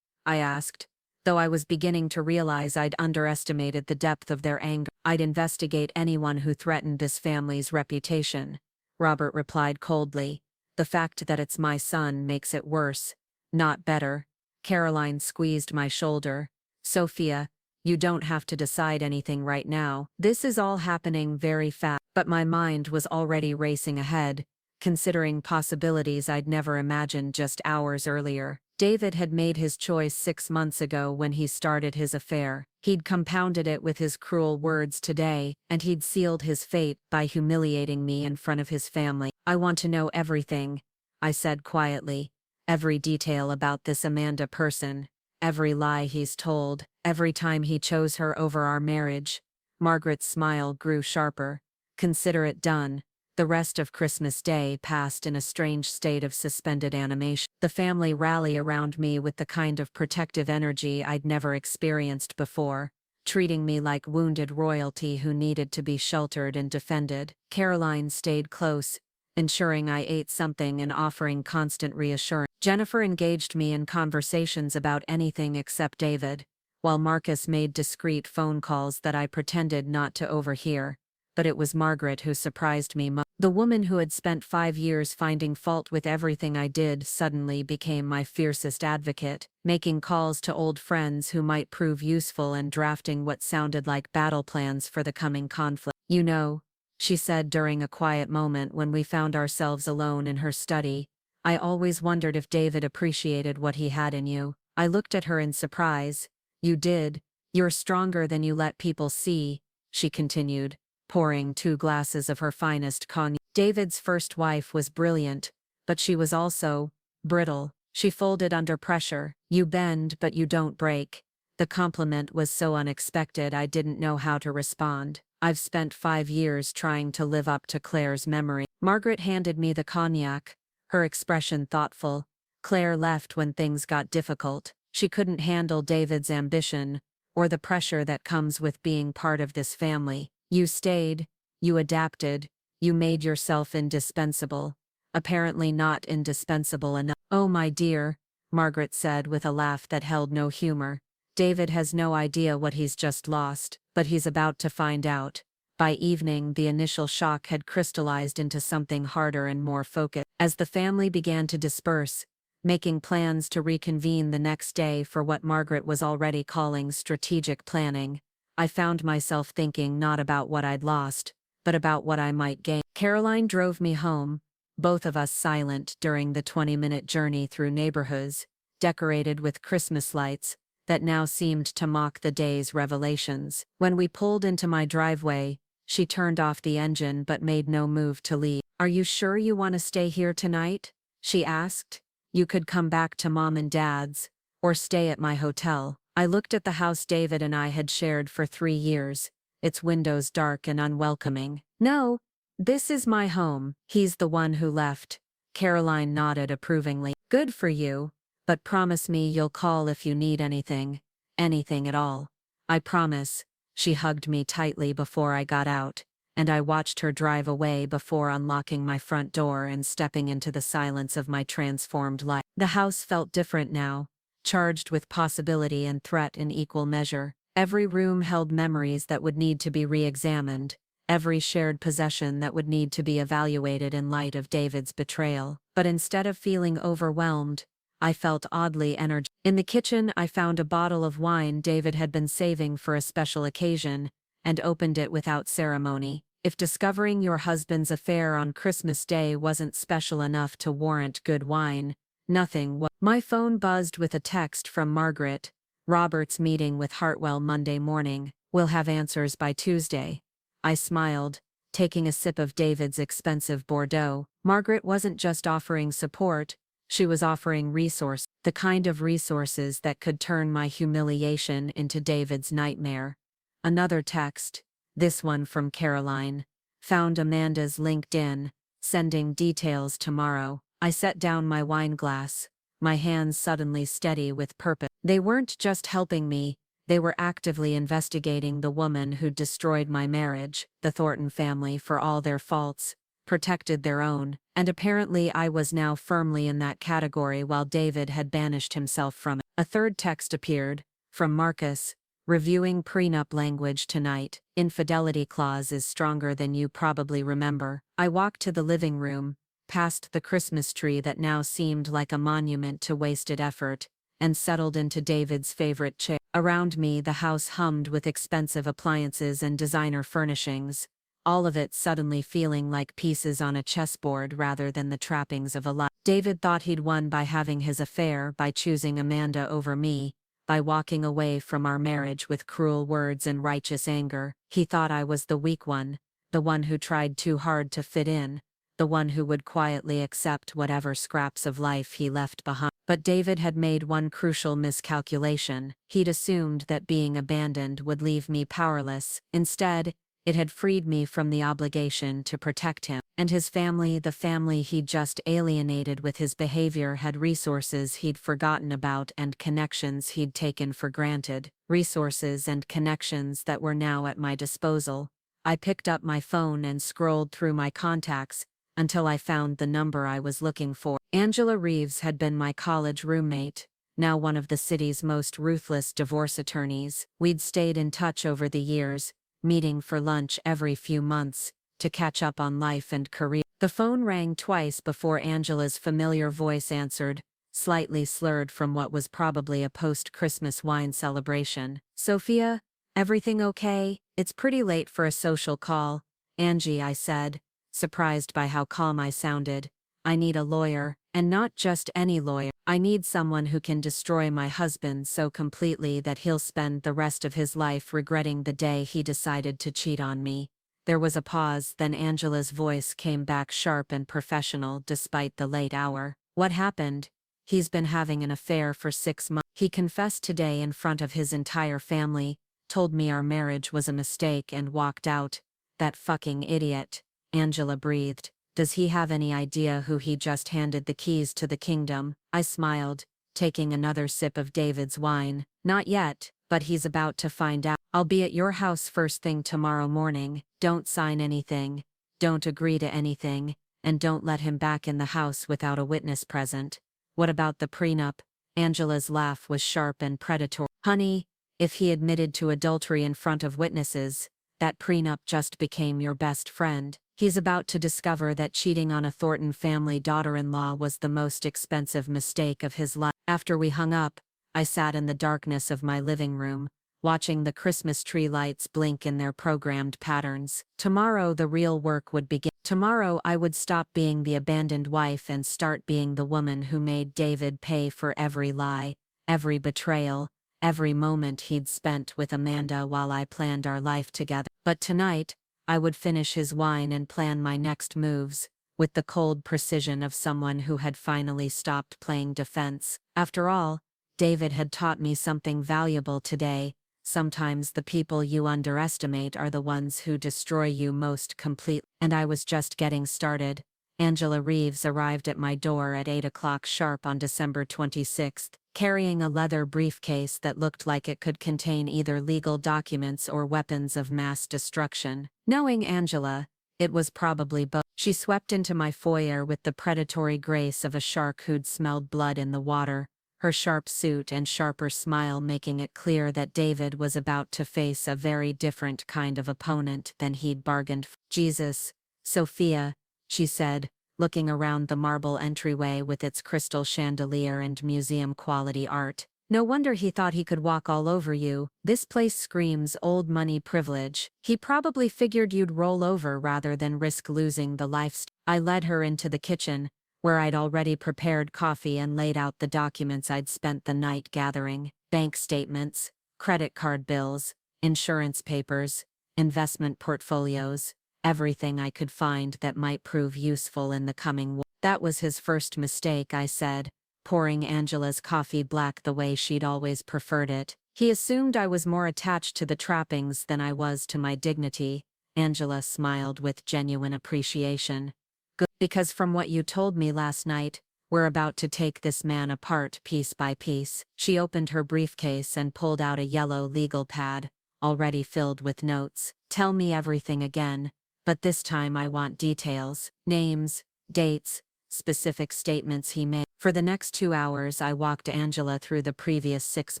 I asked, though I was beginning to realize I'd underestimated the depth of their anger. I'd investigate anyone who threatened this family's reputation, Robert replied coldly. The fact that it's my son makes it worse, not better. Caroline squeezed my shoulder. Sophia, you don't have to decide anything right now. This is all happening very fast. But my mind was already racing ahead, considering possibilities I'd never imagined just hours earlier. David had made his choice 6 months ago when he started his affair. He'd compounded it with his cruel words today, and he'd sealed his fate by humiliating me in front of his family. I want to know everything, I said quietly. Every detail about this Amanda person, every lie he's told, every time he chose her over our marriage. Margaret's smile grew sharper. Consider it done. The rest of Christmas Day passed in a strange state of suspended animation. The family rallied around me with the kind of protective energy I'd never experienced before, treating me like wounded royalty who needed to be sheltered and defended. Caroline stayed close, ensuring I ate something and offering constant reassurance. Jennifer engaged me in conversations about anything except David, while Marcus made discreet phone calls that I pretended not to overhear. But it was Margaret who surprised me most. The woman who had spent 5 years finding fault with everything I did suddenly became my fiercest advocate, making calls to old friends who might prove useful and drafting what sounded like battle plans for the coming conflict. You know, she said during a quiet moment when we found ourselves alone in her study, I always wondered if David appreciated what he had in you. I looked at her in surprise. You did. You're stronger than you let people see, she continued, pouring 2 glasses of her finest cognac. David's first wife was brilliant, but she was also brittle. She folded under pressure. You bend but you don't break. The compliment was so unexpected I didn't know how to respond. I've spent 5 years trying to live up to Claire's memory. Margaret handed me the cognac, her expression thoughtful. Claire left when things got difficult. She couldn't handle David's ambition, or the pressure that comes with being part of this family. You stayed, you adapted, you made yourself indispensable. Apparently not indispensable enough. Oh my dear, Margaret said with a laugh that held no humor. David has no idea what he's just lost, but he's about to find out. By evening, the initial shock had crystallized into something harder and more focused. As the family began to disperse, making plans to reconvene the next day for what Margaret was already calling strategic planning. I found myself thinking not about what I'd lost, but about what I might gain. Caroline drove me home, both of us silent during the 20-minute journey through neighborhoods, decorated with Christmas lights, that now seemed to mock the day's revelations. When we pulled into my driveway, she turned off the engine but made no move to leave. "Are you sure you want to stay here tonight?" she asked. "You could come back to Mom and Dad's, or stay at my hotel." I looked at the house David and I had shared for 3 years, its windows dark and unwelcoming. "No, this is my home." "He's the one who left." Caroline nodded approvingly. "Good for you, but promise me you'll call if you need anything. Anything at all." "I promise." She hugged me tightly before I got out, and I watched her drive away before unlocking my front door and stepping into the silence of my transformed life. The house felt different now, charged with possibility and threat in equal measure. Every room held memories that would need to be re-examined, every shared possession that would need to be evaluated in light of David's betrayal. But instead of feeling overwhelmed, I felt oddly energized. In the kitchen, I found a bottle of wine David had been saving for a special occasion, and opened it without ceremony. If discovering your husband's affair on Christmas Day wasn't special enough to warrant good wine, nothing was. My phone buzzed with a text from Margaret. "Robert's meeting with Hartwell Monday morning. We'll have answers by Tuesday." I smiled, taking a sip of David's expensive Bordeaux. Margaret wasn't just offering support, she was offering resources, the kind of resources that could turn my humiliation into David's nightmare. Another text, this one from Caroline. "Found Amanda's LinkedIn, sending details tomorrow." I set down my wine glass, my hands suddenly steady with purpose. They weren't just helping me, they were actively investigating the woman who'd destroyed my marriage. The Thornton family, for all their faults, protected their own, and apparently I was now firmly in that category while David had banished himself from it. A third text appeared, from Marcus. "Reviewing prenup language tonight. Infidelity clause is stronger than you probably remember." I walked to the living room, past the Christmas tree that now seemed like a monument to wasted effort, and settled into David's favorite chair. Around me, the house hummed with expensive appliances and designer furnishings, all of it suddenly feeling like pieces on a chessboard rather than the trappings of a life. David thought he'd won by having his affair, by choosing Amanda over me, by walking away from our marriage with cruel words and righteous anger. He thought I was the weak one, the one who tried too hard to fit in, the one who would quietly accept whatever scraps of life he left behind. But David had made one crucial miscalculation. He'd assumed that being abandoned would leave me powerless. Instead, it had freed me from the obligation to protect him. And his family, the family he'd just alienated with his behavior, had resources he'd forgotten about and connections he'd taken for granted. Resources and connections that were now at my disposal. I picked up my phone and scrolled through my contacts, until I found the number I was looking for. Angela Reeves had been my college roommate, now one of the city's most ruthless divorce attorneys. We'd stayed in touch over the years, meeting for lunch every few months, to catch up on life and career. The phone rang twice before Angela's familiar voice answered, slightly slurred from what was probably a post-Christmas wine celebration. "Sophia, everything okay? It's pretty late for a social call." "Angie," I said, surprised by how calm I sounded. "I need a lawyer, and not just any lawyer. I need someone who can destroy my husband so completely that he'll spend the rest of his life regretting the day he decided to cheat on me." There was a pause, then Angela's voice came back sharp and professional despite the late hour. "What happened?" "He's been having an affair for 6 months. He confessed today in front of his entire family, told me our marriage was a mistake and walked out. That fucking idiot." Angela breathed. "Does he have any idea who he just handed the keys to the kingdom?" I smiled, taking another sip of David's wine. "Not yet, but he's about to find out. I'll be at your house first thing tomorrow morning. Don't sign anything, don't agree to anything, and don't let him back in the house without a witness present." "What about the prenup?" Angela's laugh was sharp and predatory. "Honey, if he admitted to adultery in front of witnesses, that prenup just became your best friend. He's about to discover that cheating on a Thornton family daughter-in-law was the most expensive mistake of his life. After we hung up, I sat in the darkness of my living room, watching the Christmas tree lights blink in their programmed patterns. Tomorrow the real work would begin. Tomorrow I would stop being the abandoned wife and start being the woman who made David pay for every lie, every betrayal, every moment he'd spent with Amanda while I planned our life together. But tonight, I would finish his wine and plan my next moves, with the cold precision of someone who had finally stopped playing defense. After all, David had taught me something valuable today. Sometimes the people you underestimate are the ones who destroy you most completely. And I was just getting started. Angela Reeves arrived at my door at 8 o'clock sharp on December 26th, carrying a leather briefcase that looked like it could contain either legal documents or weapons of mass destruction. Knowing Angela, it was probably both. She swept into my foyer with the predatory grace of a shark who'd smelled blood in the water, her sharp suit and sharper smile making it clear that David was about to face a very different kind of opponent than he'd bargained for. "Jesus, Sophia," she said, looking around the marble entryway with its crystal chandelier and museum-quality art. "No wonder he thought he could walk all over you. This place screams old money privilege. He probably figured you'd roll over rather than risk losing the lifestyle." I led her into the kitchen, where I'd already prepared coffee and laid out the documents I'd spent the night gathering: bank statements, credit card bills, insurance papers, investment portfolios, everything I could find that might prove useful in the coming war. "That was his first mistake," I said, pouring Angela's coffee black the way she'd always preferred it. "He assumed I was more attached to the trappings than I was to my dignity." Angela smiled with genuine appreciation. "Good, because from what you told me last night, we're about to take this man apart piece by piece." She opened her briefcase and pulled out a yellow legal pad, already filled with notes. "Tell me everything again, but this time I want details, names, dates, specific statements he made." For the next 2 hours I walked Angela through the previous 6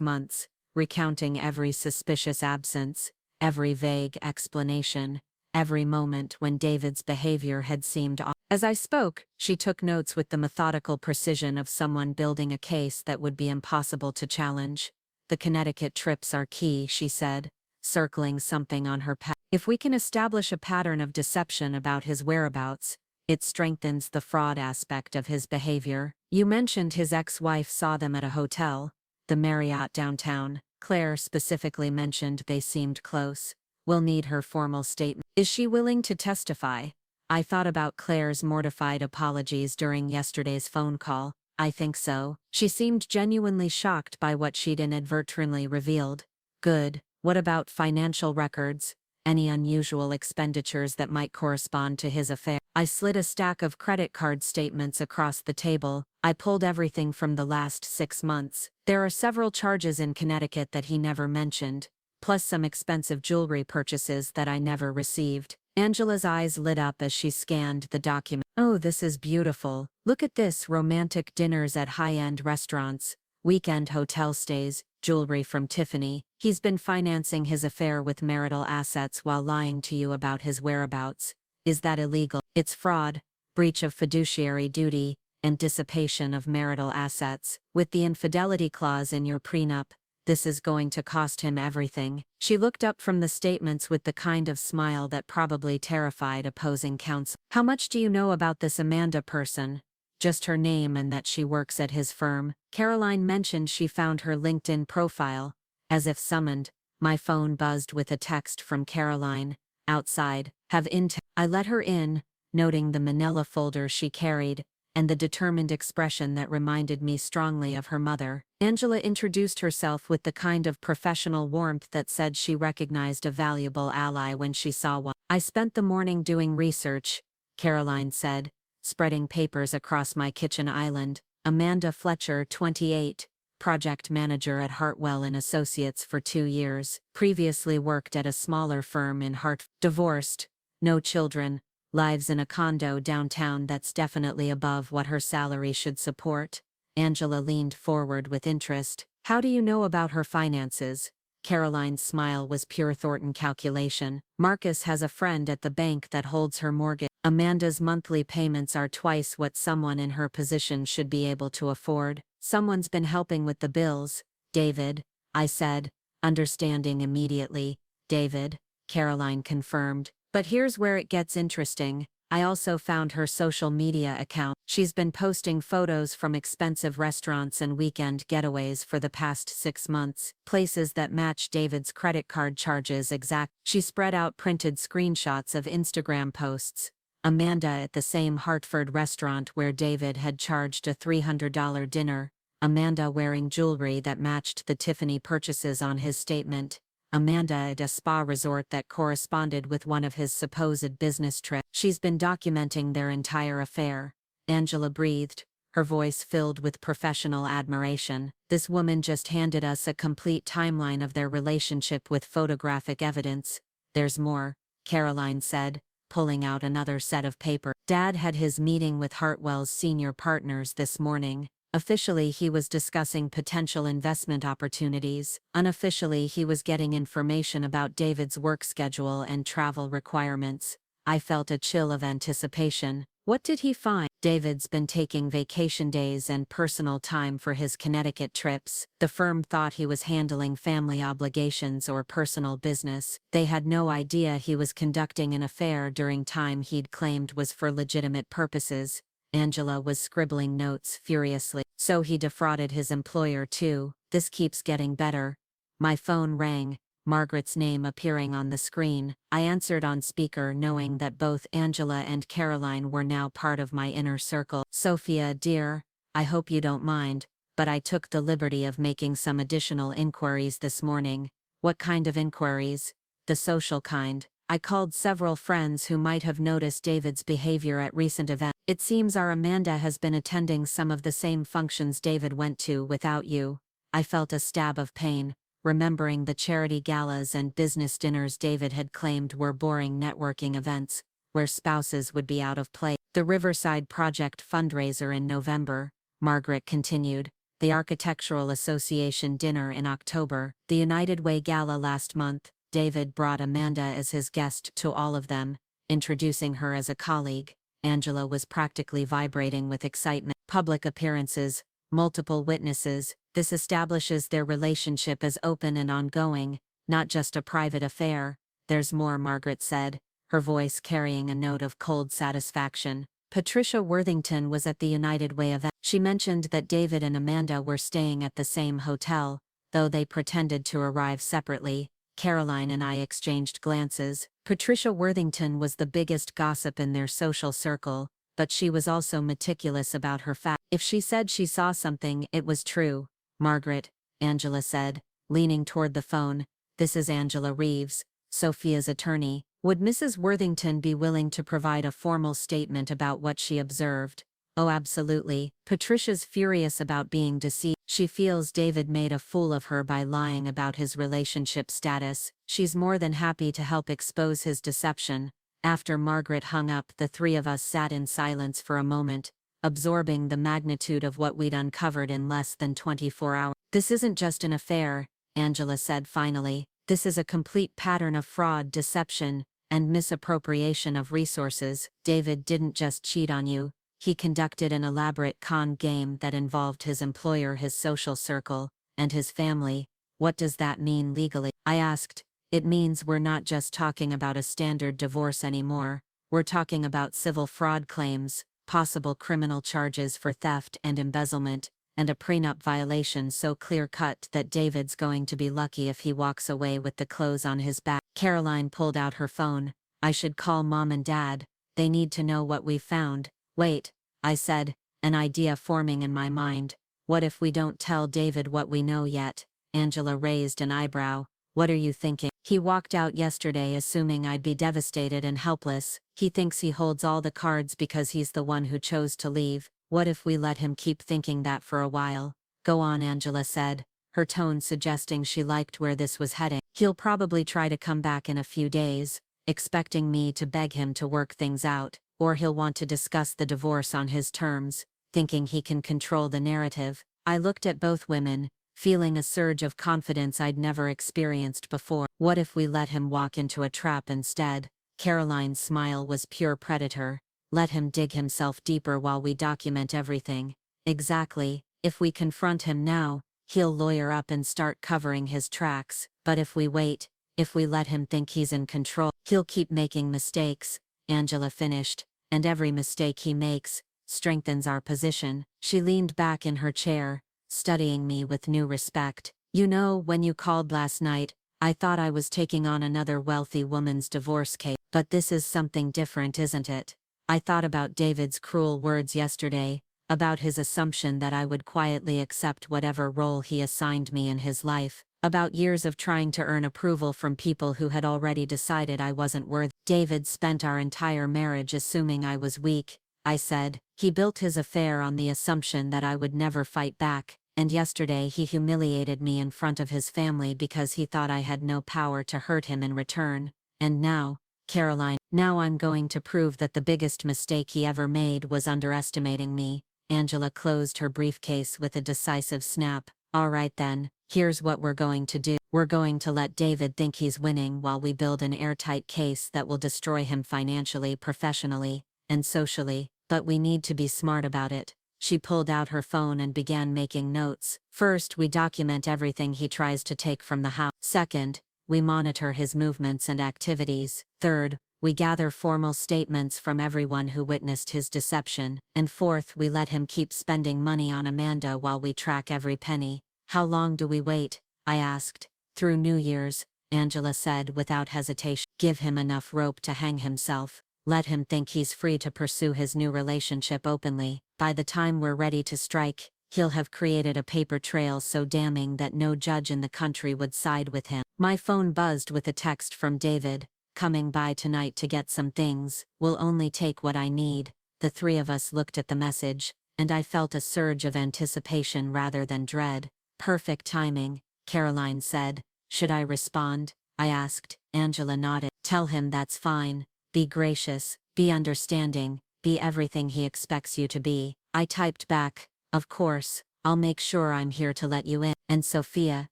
months, recounting every suspicious absence, every vague explanation, every moment when David's behavior had seemed off. As I spoke, she took notes with the methodical precision of someone building a case that would be impossible to challenge. "The Connecticut trips are key," she said, circling something on her pad. "If we can establish a pattern of deception about his whereabouts, it strengthens the fraud aspect of his behavior." "You mentioned his ex-wife saw them at a hotel, the Marriott downtown." Claire specifically mentioned they seemed close. "We'll need her formal statement." "Is she willing to testify?" I thought about Claire's mortified apologies during yesterday's phone call. "I think so." She seemed genuinely shocked by what she'd inadvertently revealed. "Good. What about financial records? Any unusual expenditures that might correspond to his affair?" I slid a stack of credit card statements across the table. I pulled everything from the last 6 months. "There are several charges in Connecticut that he never mentioned, plus some expensive jewelry purchases that I never received." Angela's eyes lit up as she scanned the document. "Oh, this is beautiful. Look at this: romantic dinners at high-end restaurants, weekend hotel stays, jewelry from Tiffany. He's been financing his affair with marital assets while lying to you about his whereabouts. Is that illegal?" "It's fraud, breach of fiduciary duty, and dissipation of marital assets. With the infidelity clause in your prenup, this is going to cost him everything." She looked up from the statements with the kind of smile that probably terrified opposing counsel. "How much do you know about this Amanda person?" "Just her name and that she works at his firm." Caroline mentioned she found her LinkedIn profile. As if summoned, my phone buzzed with a text from Caroline. "Outside, have intel." I let her in, noting the manila folder she carried, and the determined expression that reminded me strongly of her mother. Angela introduced herself with the kind of professional warmth that said she recognized a valuable ally when she saw one. "I spent the morning doing research," Caroline said, spreading papers across my kitchen island. "Amanda Fletcher, 28, project manager at Hartwell and Associates for 2 years, previously worked at a smaller firm in divorced, no children, lives in a condo downtown that's definitely above what her salary should support." Angela leaned forward with interest. "How do you know about her finances?" Caroline's smile was pure Thornton calculation. "Marcus has a friend at the bank that holds her mortgage." Amanda's monthly payments are twice what someone in her position should be able to afford. Someone's been helping with the bills, David, I said, understanding immediately. David, Caroline confirmed. But here's where it gets interesting. I also found her social media account. She's been posting photos from expensive restaurants and weekend getaways for the past 6 months, places that match David's credit card charges exact. She spread out printed screenshots of Instagram posts. Amanda at the same Hartford restaurant where David had charged a $300 dinner. Amanda wearing jewelry that matched the Tiffany purchases on his statement. Amanda at a spa resort that corresponded with one of his supposed business trips. She's been documenting their entire affair. Angela breathed, her voice filled with professional admiration. This woman just handed us a complete timeline of their relationship with photographic evidence. There's more, Caroline said, pulling out another set of paper. Dad had his meeting with Hartwell's senior partners this morning. Officially, he was discussing potential investment opportunities. Unofficially, he was getting information about David's work schedule and travel requirements. I felt a chill of anticipation. What did he find? David's been taking vacation days and personal time for his Connecticut trips. The firm thought he was handling family obligations or personal business. They had no idea he was conducting an affair during time he'd claimed was for legitimate purposes. Angela was scribbling notes furiously. So he defrauded his employer too. This keeps getting better. My phone rang, Margaret's name appearing on the screen. I answered on speaker knowing that both Angela and Caroline were now part of my inner circle. Sophia, dear, I hope you don't mind, but I took the liberty of making some additional inquiries this morning. What kind of inquiries? The social kind. I called several friends who might have noticed David's behavior at recent events. It seems our Amanda has been attending some of the same functions David went to without you. I felt a stab of pain, remembering the charity galas and business dinners David had claimed were boring networking events, where spouses would be out of place. The Riverside Project fundraiser in November, Margaret continued, the Architectural Association dinner in October, the United Way gala last month. David brought Amanda as his guest to all of them, introducing her as a colleague. Angela was practically vibrating with excitement. Public appearances, multiple witnesses, this establishes their relationship as open and ongoing, not just a private affair. There's more, Margaret said, her voice carrying a note of cold satisfaction. Patricia Worthington was at the United Way event. She mentioned that David and Amanda were staying at the same hotel, though they pretended to arrive separately. Caroline and I exchanged glances. Patricia Worthington was the biggest gossip in their social circle, but she was also meticulous about her facts. If she said she saw something, it was true. Margaret, Angela said, leaning toward the phone. This is Angela Reeves, Sophia's attorney. Would Mrs. Worthington be willing to provide a formal statement about what she observed? Oh, absolutely. Patricia's furious about being deceived. She feels David made a fool of her by lying about his relationship status. She's more than happy to help expose his deception. After Margaret hung up, the three of us sat in silence for a moment, absorbing the magnitude of what we'd uncovered in less than 24 hours. This isn't just an affair, Angela said finally. This is a complete pattern of fraud, deception, and misappropriation of resources. David didn't just cheat on you. He conducted an elaborate con game that involved his employer, his social circle, and his family. What does that mean legally? I asked. It means we're not just talking about a standard divorce anymore. We're talking about civil fraud claims, possible criminal charges for theft and embezzlement, and a prenup violation so clear-cut that David's going to be lucky if he walks away with the clothes on his back. Caroline pulled out her phone. I should call Mom and Dad. They need to know what we've found. Wait, I said, an idea forming in my mind. What if we don't tell David what we know yet? Angela raised an eyebrow. What are you thinking? He walked out yesterday assuming I'd be devastated and helpless. He thinks he holds all the cards because he's the one who chose to leave. What if we let him keep thinking that for a while? Go on, Angela said, her tone suggesting she liked where this was heading. He'll probably try to come back in a few days, expecting me to beg him to work things out. Or he'll want to discuss the divorce on his terms, thinking he can control the narrative. I looked at both women, feeling a surge of confidence I'd never experienced before. What if we let him walk into a trap instead? Caroline's smile was pure predator. Let him dig himself deeper while we document everything. Exactly. If we confront him now, he'll lawyer up and start covering his tracks. But if we wait, if we let him think he's in control, he'll keep making mistakes, Angela finished, and every mistake he makes strengthens our position. She leaned back in her chair, studying me with new respect. You know, when you called last night, I thought I was taking on another wealthy woman's divorce case. But this is something different, isn't it? I thought about David's cruel words yesterday, about his assumption that I would quietly accept whatever role he assigned me in his life, about years of trying to earn approval from people who had already decided I wasn't worthy. David spent our entire marriage assuming I was weak, I said. He built his affair on the assumption that I would never fight back, and yesterday he humiliated me in front of his family because he thought I had no power to hurt him in return. And now, Caroline, now I'm going to prove that the biggest mistake he ever made was underestimating me. Angela closed her briefcase with a decisive snap. All right then, here's what we're going to do. We're going to let David think he's winning while we build an airtight case that will destroy him financially, professionally, and socially, but we need to be smart about it. She pulled out her phone and began making notes. First, we document everything he tries to take from the house. Second, we monitor his movements and activities. Third, we gather formal statements from everyone who witnessed his deception. And fourth, we let him keep spending money on Amanda while we track every penny. How long do we wait? I asked. Through New Year's, Angela said without hesitation. Give him enough rope to hang himself. Let him think he's free to pursue his new relationship openly. By the time we're ready to strike, he'll have created a paper trail so damning that no judge in the country would side with him. My phone buzzed with a text from David. Coming by tonight to get some things. Will only take what I need. The three of us looked at the message, and I felt a surge of anticipation rather than dread. Perfect timing, Caroline said. Should I respond? I asked. Angela nodded. Tell him that's fine. Be gracious, be understanding, be everything he expects you to be. I typed back, of course, I'll make sure I'm here to let you in. And Sophia,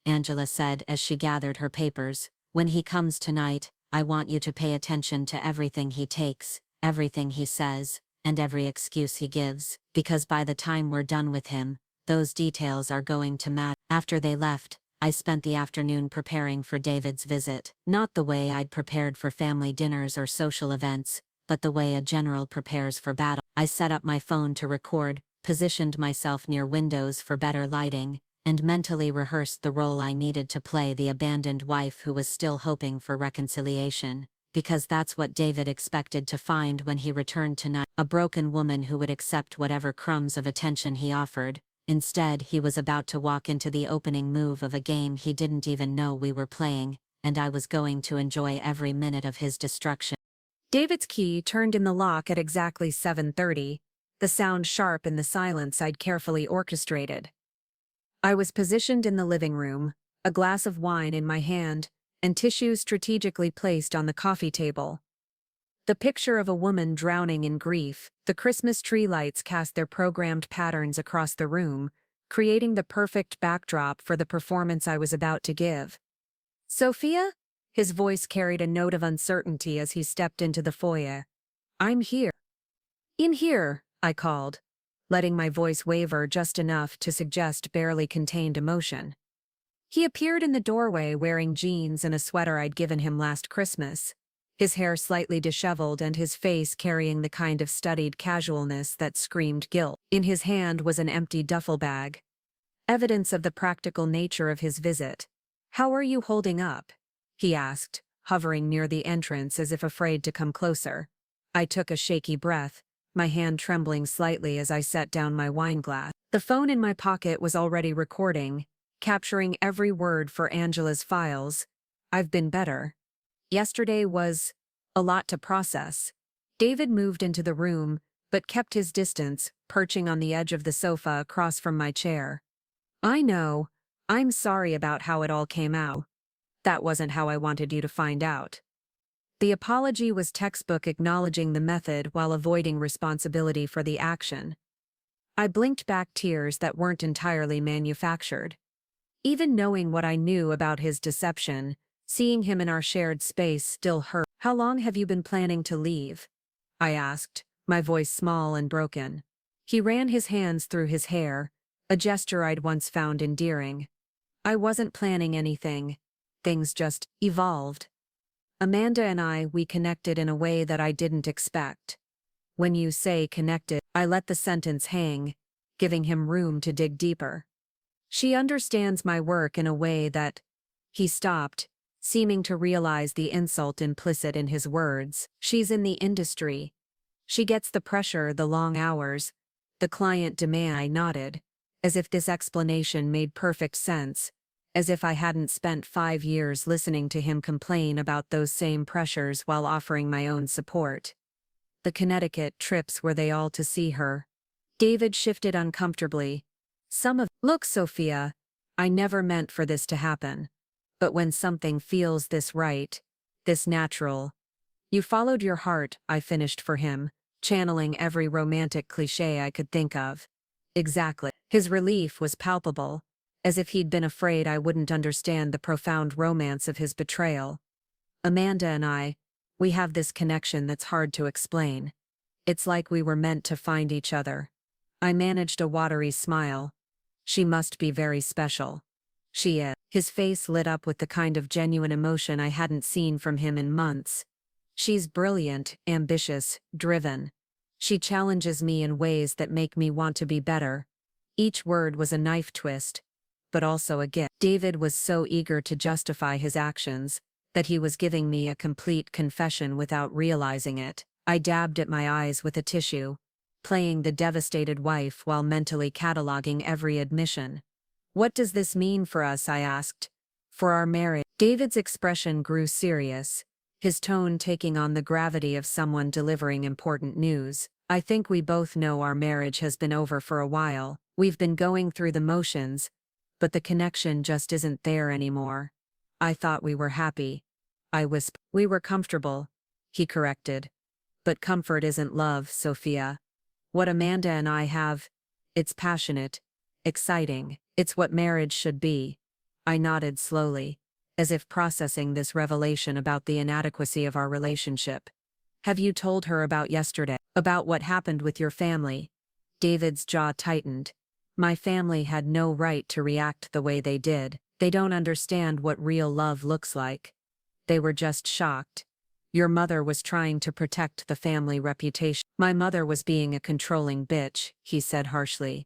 Angela said as she gathered her papers, when he comes tonight, I want you to pay attention to everything he takes, everything he says, and every excuse he gives, because by the time we're done with him, those details are going to matter. After they left, I spent the afternoon preparing for David's visit. Not the way I'd prepared for family dinners or social events, but the way a general prepares for battle. I set up my phone to record, positioned myself near windows for better lighting, and mentally rehearsed the role I needed to play, the abandoned wife who was still hoping for reconciliation, because that's what David expected to find when he returned tonight, a broken woman who would accept whatever crumbs of attention he offered. Instead, he was about to walk into the opening move of a game he didn't even know we were playing, and I was going to enjoy every minute of his destruction. David's key turned in the lock at exactly 7:30, the sound sharp in the silence I'd carefully orchestrated. I was positioned in the living room, a glass of wine in my hand, and tissues strategically placed on the coffee table. The picture of a woman drowning in grief, the Christmas tree lights cast their programmed patterns across the room, creating the perfect backdrop for the performance I was about to give. Sophia? His voice carried a note of uncertainty as he stepped into the foyer. I'm here. In here, I called, letting my voice waver just enough to suggest barely contained emotion. He appeared in the doorway wearing jeans and a sweater I'd given him last Christmas, his hair slightly disheveled and his face carrying the kind of studied casualness that screamed guilt. In his hand was an empty duffel bag, evidence of the practical nature of his visit. How are you holding up? He asked, hovering near the entrance as if afraid to come closer. I took a shaky breath, my hand trembling slightly as I set down my wine glass. The phone in my pocket was already recording, capturing every word for Angela's files. I've been better. Yesterday was a lot to process. David moved into the room, but kept his distance, perching on the edge of the sofa across from my chair. I know. I'm sorry about how it all came out. That wasn't how I wanted you to find out. The apology was textbook, acknowledging the method while avoiding responsibility for the action. I blinked back tears that weren't entirely manufactured. Even knowing what I knew about his deception, Seeing him in our shared space still hurt. How long have you been planning to leave? I asked, my voice small and broken. He ran his hands through his hair, a gesture I'd once found endearing. I wasn't planning anything. Things just evolved. Amanda and we connected in a way that I didn't expect. When you say connected, I let the sentence hang, giving him room to dig deeper. She understands my work in a way that... He stopped, seeming to realize the insult implicit in his words. She's in the industry. She gets the pressure, the long hours, the client demand. I nodded, as if this explanation made perfect sense, as if I hadn't spent 5 years listening to him complain about those same pressures while offering my own support. The Connecticut trips, were they all to see her? David shifted uncomfortably. Look, Sophia, I never meant for this to happen. But when something feels this right, this natural. You followed your heart, I finished for him, channeling every romantic cliché I could think of. Exactly. His relief was palpable, as if he'd been afraid I wouldn't understand the profound romance of his betrayal. Amanda and we have this connection that's hard to explain. It's like we were meant to find each other. I managed a watery smile. She must be very special. She is. His face lit up with the kind of genuine emotion I hadn't seen from him in months. She's brilliant, ambitious, driven. She challenges me in ways that make me want to be better. Each word was a knife twist, but also a gift. David was so eager to justify his actions that he was giving me a complete confession without realizing it. I dabbed at my eyes with a tissue, playing the devastated wife while mentally cataloging every admission. What does this mean for us? I asked. For our marriage. David's expression grew serious, his tone taking on the gravity of someone delivering important news. I think we both know our marriage has been over for a while. We've been going through the motions, but the connection just isn't there anymore. I thought we were happy. I whispered. We were comfortable, he corrected. But comfort isn't love, Sophia. What Amanda and I have, it's passionate, exciting. It's what marriage should be. I nodded slowly, as if processing this revelation about the inadequacy of our relationship. Have you told her about yesterday? About what happened with your family? David's jaw tightened. My family had no right to react the way they did. They don't understand what real love looks like. They were just shocked. Your mother was trying to protect the family reputation. My mother was being a controlling bitch, he said harshly.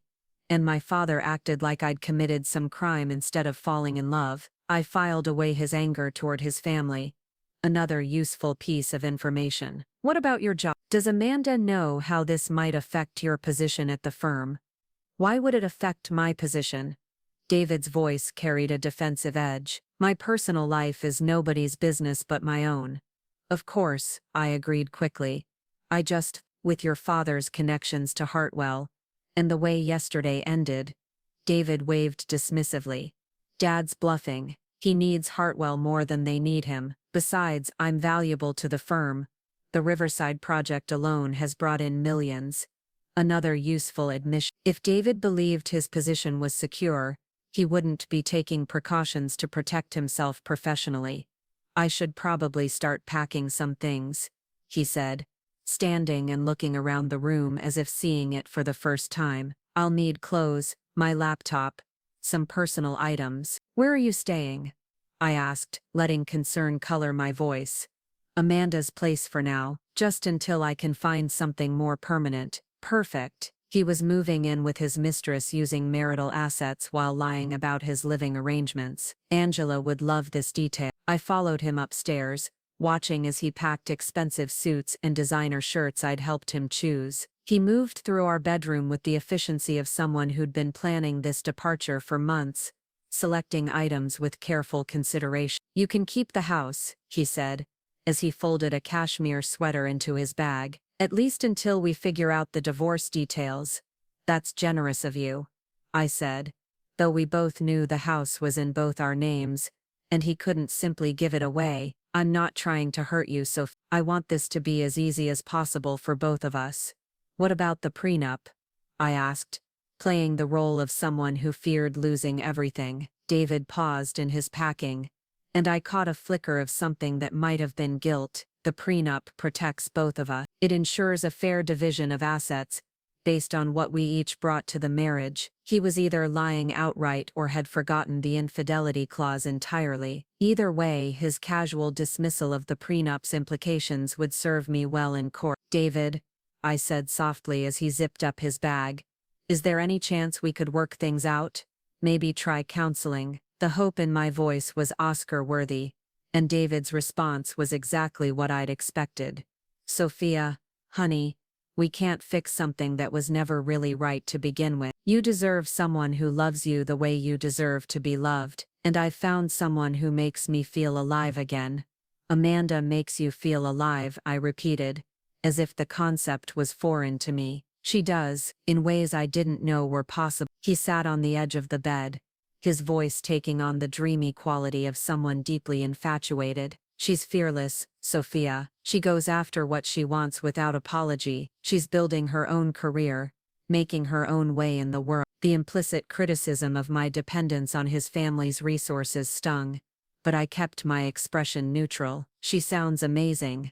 And my father acted like I'd committed some crime instead of falling in love. I filed away his anger toward his family. Another useful piece of information. What about your job? Does Amanda know how this might affect your position at the firm? Why would it affect my position? David's voice carried a defensive edge. My personal life is nobody's business but my own. Of course, I agreed quickly. With your father's connections to Hartwell, and the way yesterday ended. David waved dismissively. Dad's bluffing. He needs Hartwell more than they need him. Besides, I'm valuable to the firm. The Riverside project alone has brought in millions. Another useful admission. If David believed his position was secure, he wouldn't be taking precautions to protect himself professionally. I should probably start packing some things, he said, standing and looking around the room as if seeing it for the first time. I'll need clothes, my laptop, some personal items. Where are you staying? I asked, letting concern color my voice. Amanda's place for now, just until I can find something more permanent. Perfect. He was moving in with his mistress using marital assets while lying about his living arrangements. Angela would love this detail. I followed him upstairs, watching as he packed expensive suits and designer shirts I'd helped him choose. He moved through our bedroom with the efficiency of someone who'd been planning this departure for months, selecting items with careful consideration. You can keep the house, he said, as he folded a cashmere sweater into his bag. At least until we figure out the divorce details. That's generous of you, I said, though we both knew the house was in both our names, and he couldn't simply give it away. I'm not trying to hurt you, so I want this to be as easy as possible for both of us. What about the prenup? I asked, playing the role of someone who feared losing everything. David paused in his packing, And I caught a flicker of something that might have been guilt. The prenup protects both of us. It ensures a fair division of assets, based on what we each brought to the marriage. He was either lying outright or had forgotten the infidelity clause entirely. Either way, his casual dismissal of the prenup's implications would serve me well in court. "David," I said softly as he zipped up his bag, "is there any chance we could work things out? Maybe try counseling?" The hope in my voice was Oscar-worthy, and David's response was exactly what I'd expected. "Sophia, honey, we can't fix something that was never really right to begin with. You deserve someone who loves you the way you deserve to be loved, and I've found someone who makes me feel alive again." "Amanda makes you feel alive," I repeated, as if the concept was foreign to me. "She does, in ways I didn't know were possible." He sat on the edge of the bed, his voice taking on the dreamy quality of someone deeply infatuated. "She's fearless, Sophia. She goes after what she wants without apology. She's building her own career, making her own way in the world." The implicit criticism of my dependence on his family's resources stung, but I kept my expression neutral. "She sounds amazing."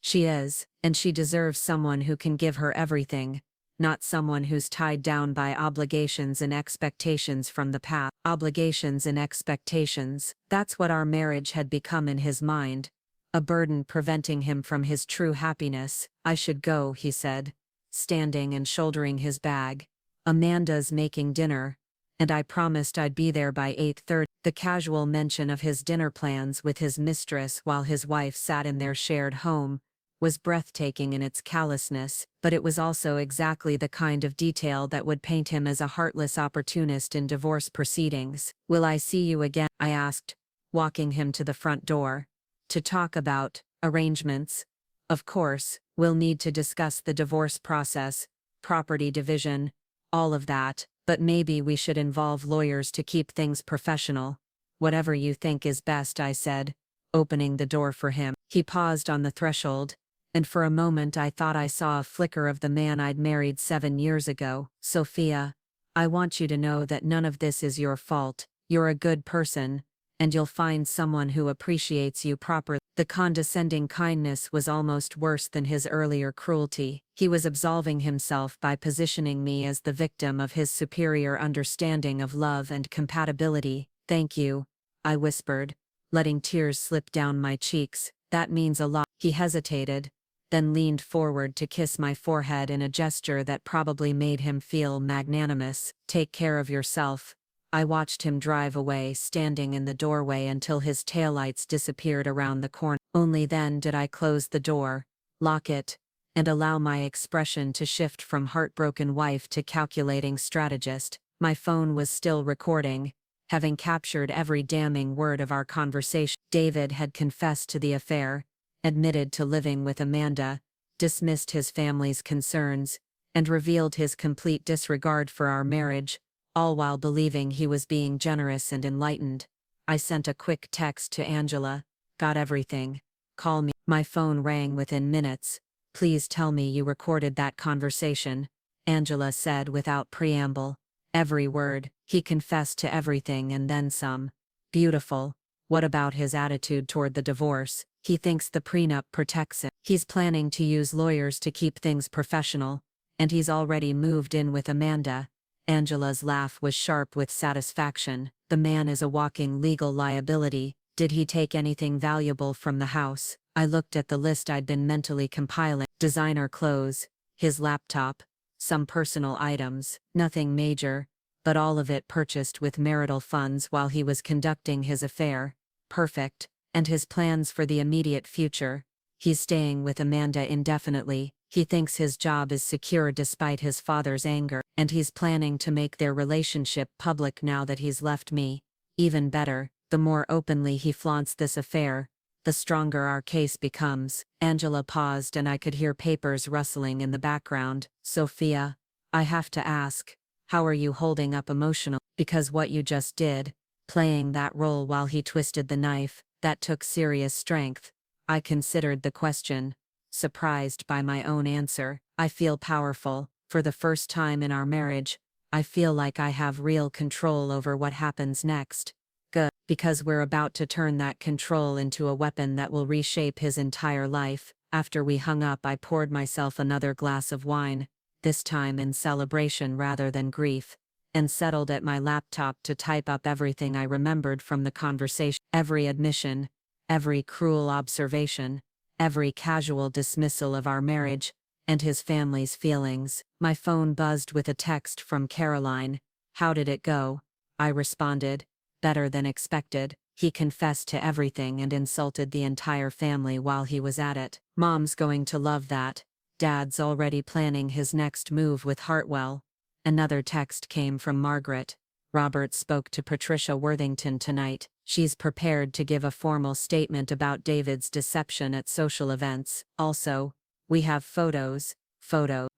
"She is, and she deserves someone who can give her everything, not someone who's tied down by obligations and expectations from the past." Obligations and expectations, that's what our marriage had become in his mind, a burden preventing him from his true happiness. "I should go," he said, standing and shouldering his bag. "Amanda's making dinner, and I promised I'd be there by 8:30. The casual mention of his dinner plans with his mistress while his wife sat in their shared home was breathtaking in its callousness, but it was also exactly the kind of detail that would paint him as a heartless opportunist in divorce proceedings. "Will I see you again?" I asked, walking him to the front door. "To talk about arrangements? Of course, we'll need to discuss the divorce process, property division, all of that, but maybe we should involve lawyers to keep things professional." "Whatever you think is best," I said, opening the door for him. He paused on the threshold, and for a moment I thought I saw a flicker of the man I'd married 7 years ago. "Sophia, I want you to know that none of this is your fault. You're a good person, and you'll find someone who appreciates you properly." The condescending kindness was almost worse than his earlier cruelty. He was absolving himself by positioning me as the victim of his superior understanding of love and compatibility. "Thank you," I whispered, letting tears slip down my cheeks. "That means a lot." He hesitated, then leaned forward to kiss my forehead in a gesture that probably made him feel magnanimous. "Take care of yourself." I watched him drive away, standing in the doorway until his taillights disappeared around the corner. Only then did I close the door, lock it, and allow my expression to shift from heartbroken wife to calculating strategist. My phone was still recording, having captured every damning word of our conversation. David had confessed to the affair, admitted to living with Amanda, dismissed his family's concerns, and revealed his complete disregard for our marriage, all while believing he was being generous and enlightened. I sent a quick text to Angela. "Got everything. Call me." My phone rang within minutes. "Please tell me you recorded that conversation," Angela said without preamble. "Every word. He confessed to everything and then some." "Beautiful. What about his attitude toward the divorce?" "He thinks the prenup protects him. He's planning to use lawyers to keep things professional, and he's already moved in with Amanda." Angela's laugh was sharp with satisfaction. "The man is a walking legal liability. Did he take anything valuable from the house?" I looked at the list I'd been mentally compiling. Designer clothes, his laptop, some personal items, nothing major, but all of it purchased with marital funds while he was conducting his affair. Perfect. And his plans for the immediate future. He's staying with Amanda indefinitely. He thinks his job is secure despite his father's anger, and he's planning to make their relationship public now that he's left me. Even better, the more openly he flaunts this affair, the stronger our case becomes. Angela paused and I could hear papers rustling in the background. "Sophia, I have to ask, how are you holding up emotional? Because what you just did, playing that role while he twisted the knife, that took serious strength." I considered the question, surprised by my own answer. "I feel powerful. For the first time in our marriage, I feel like I have real control over what happens next." "Good." because we're about to turn that control into a weapon that will reshape his entire life. After we hung up, I poured myself another glass of wine, this time in celebration rather than grief, and settled at my laptop to type up everything I remembered from the conversation. Every admission, every cruel observation, every casual dismissal of our marriage, and his family's feelings. My phone buzzed with a text from Caroline. "How did it go?" I responded. "Better than expected." He confessed to everything and insulted the entire family while he was at it. "Mom's going to love that. Dad's already planning his next move with Hartwell." Another text came from Margaret. "Robert spoke to Patricia Worthington tonight. She's prepared to give a formal statement about David's deception at social events. Also, we have photos."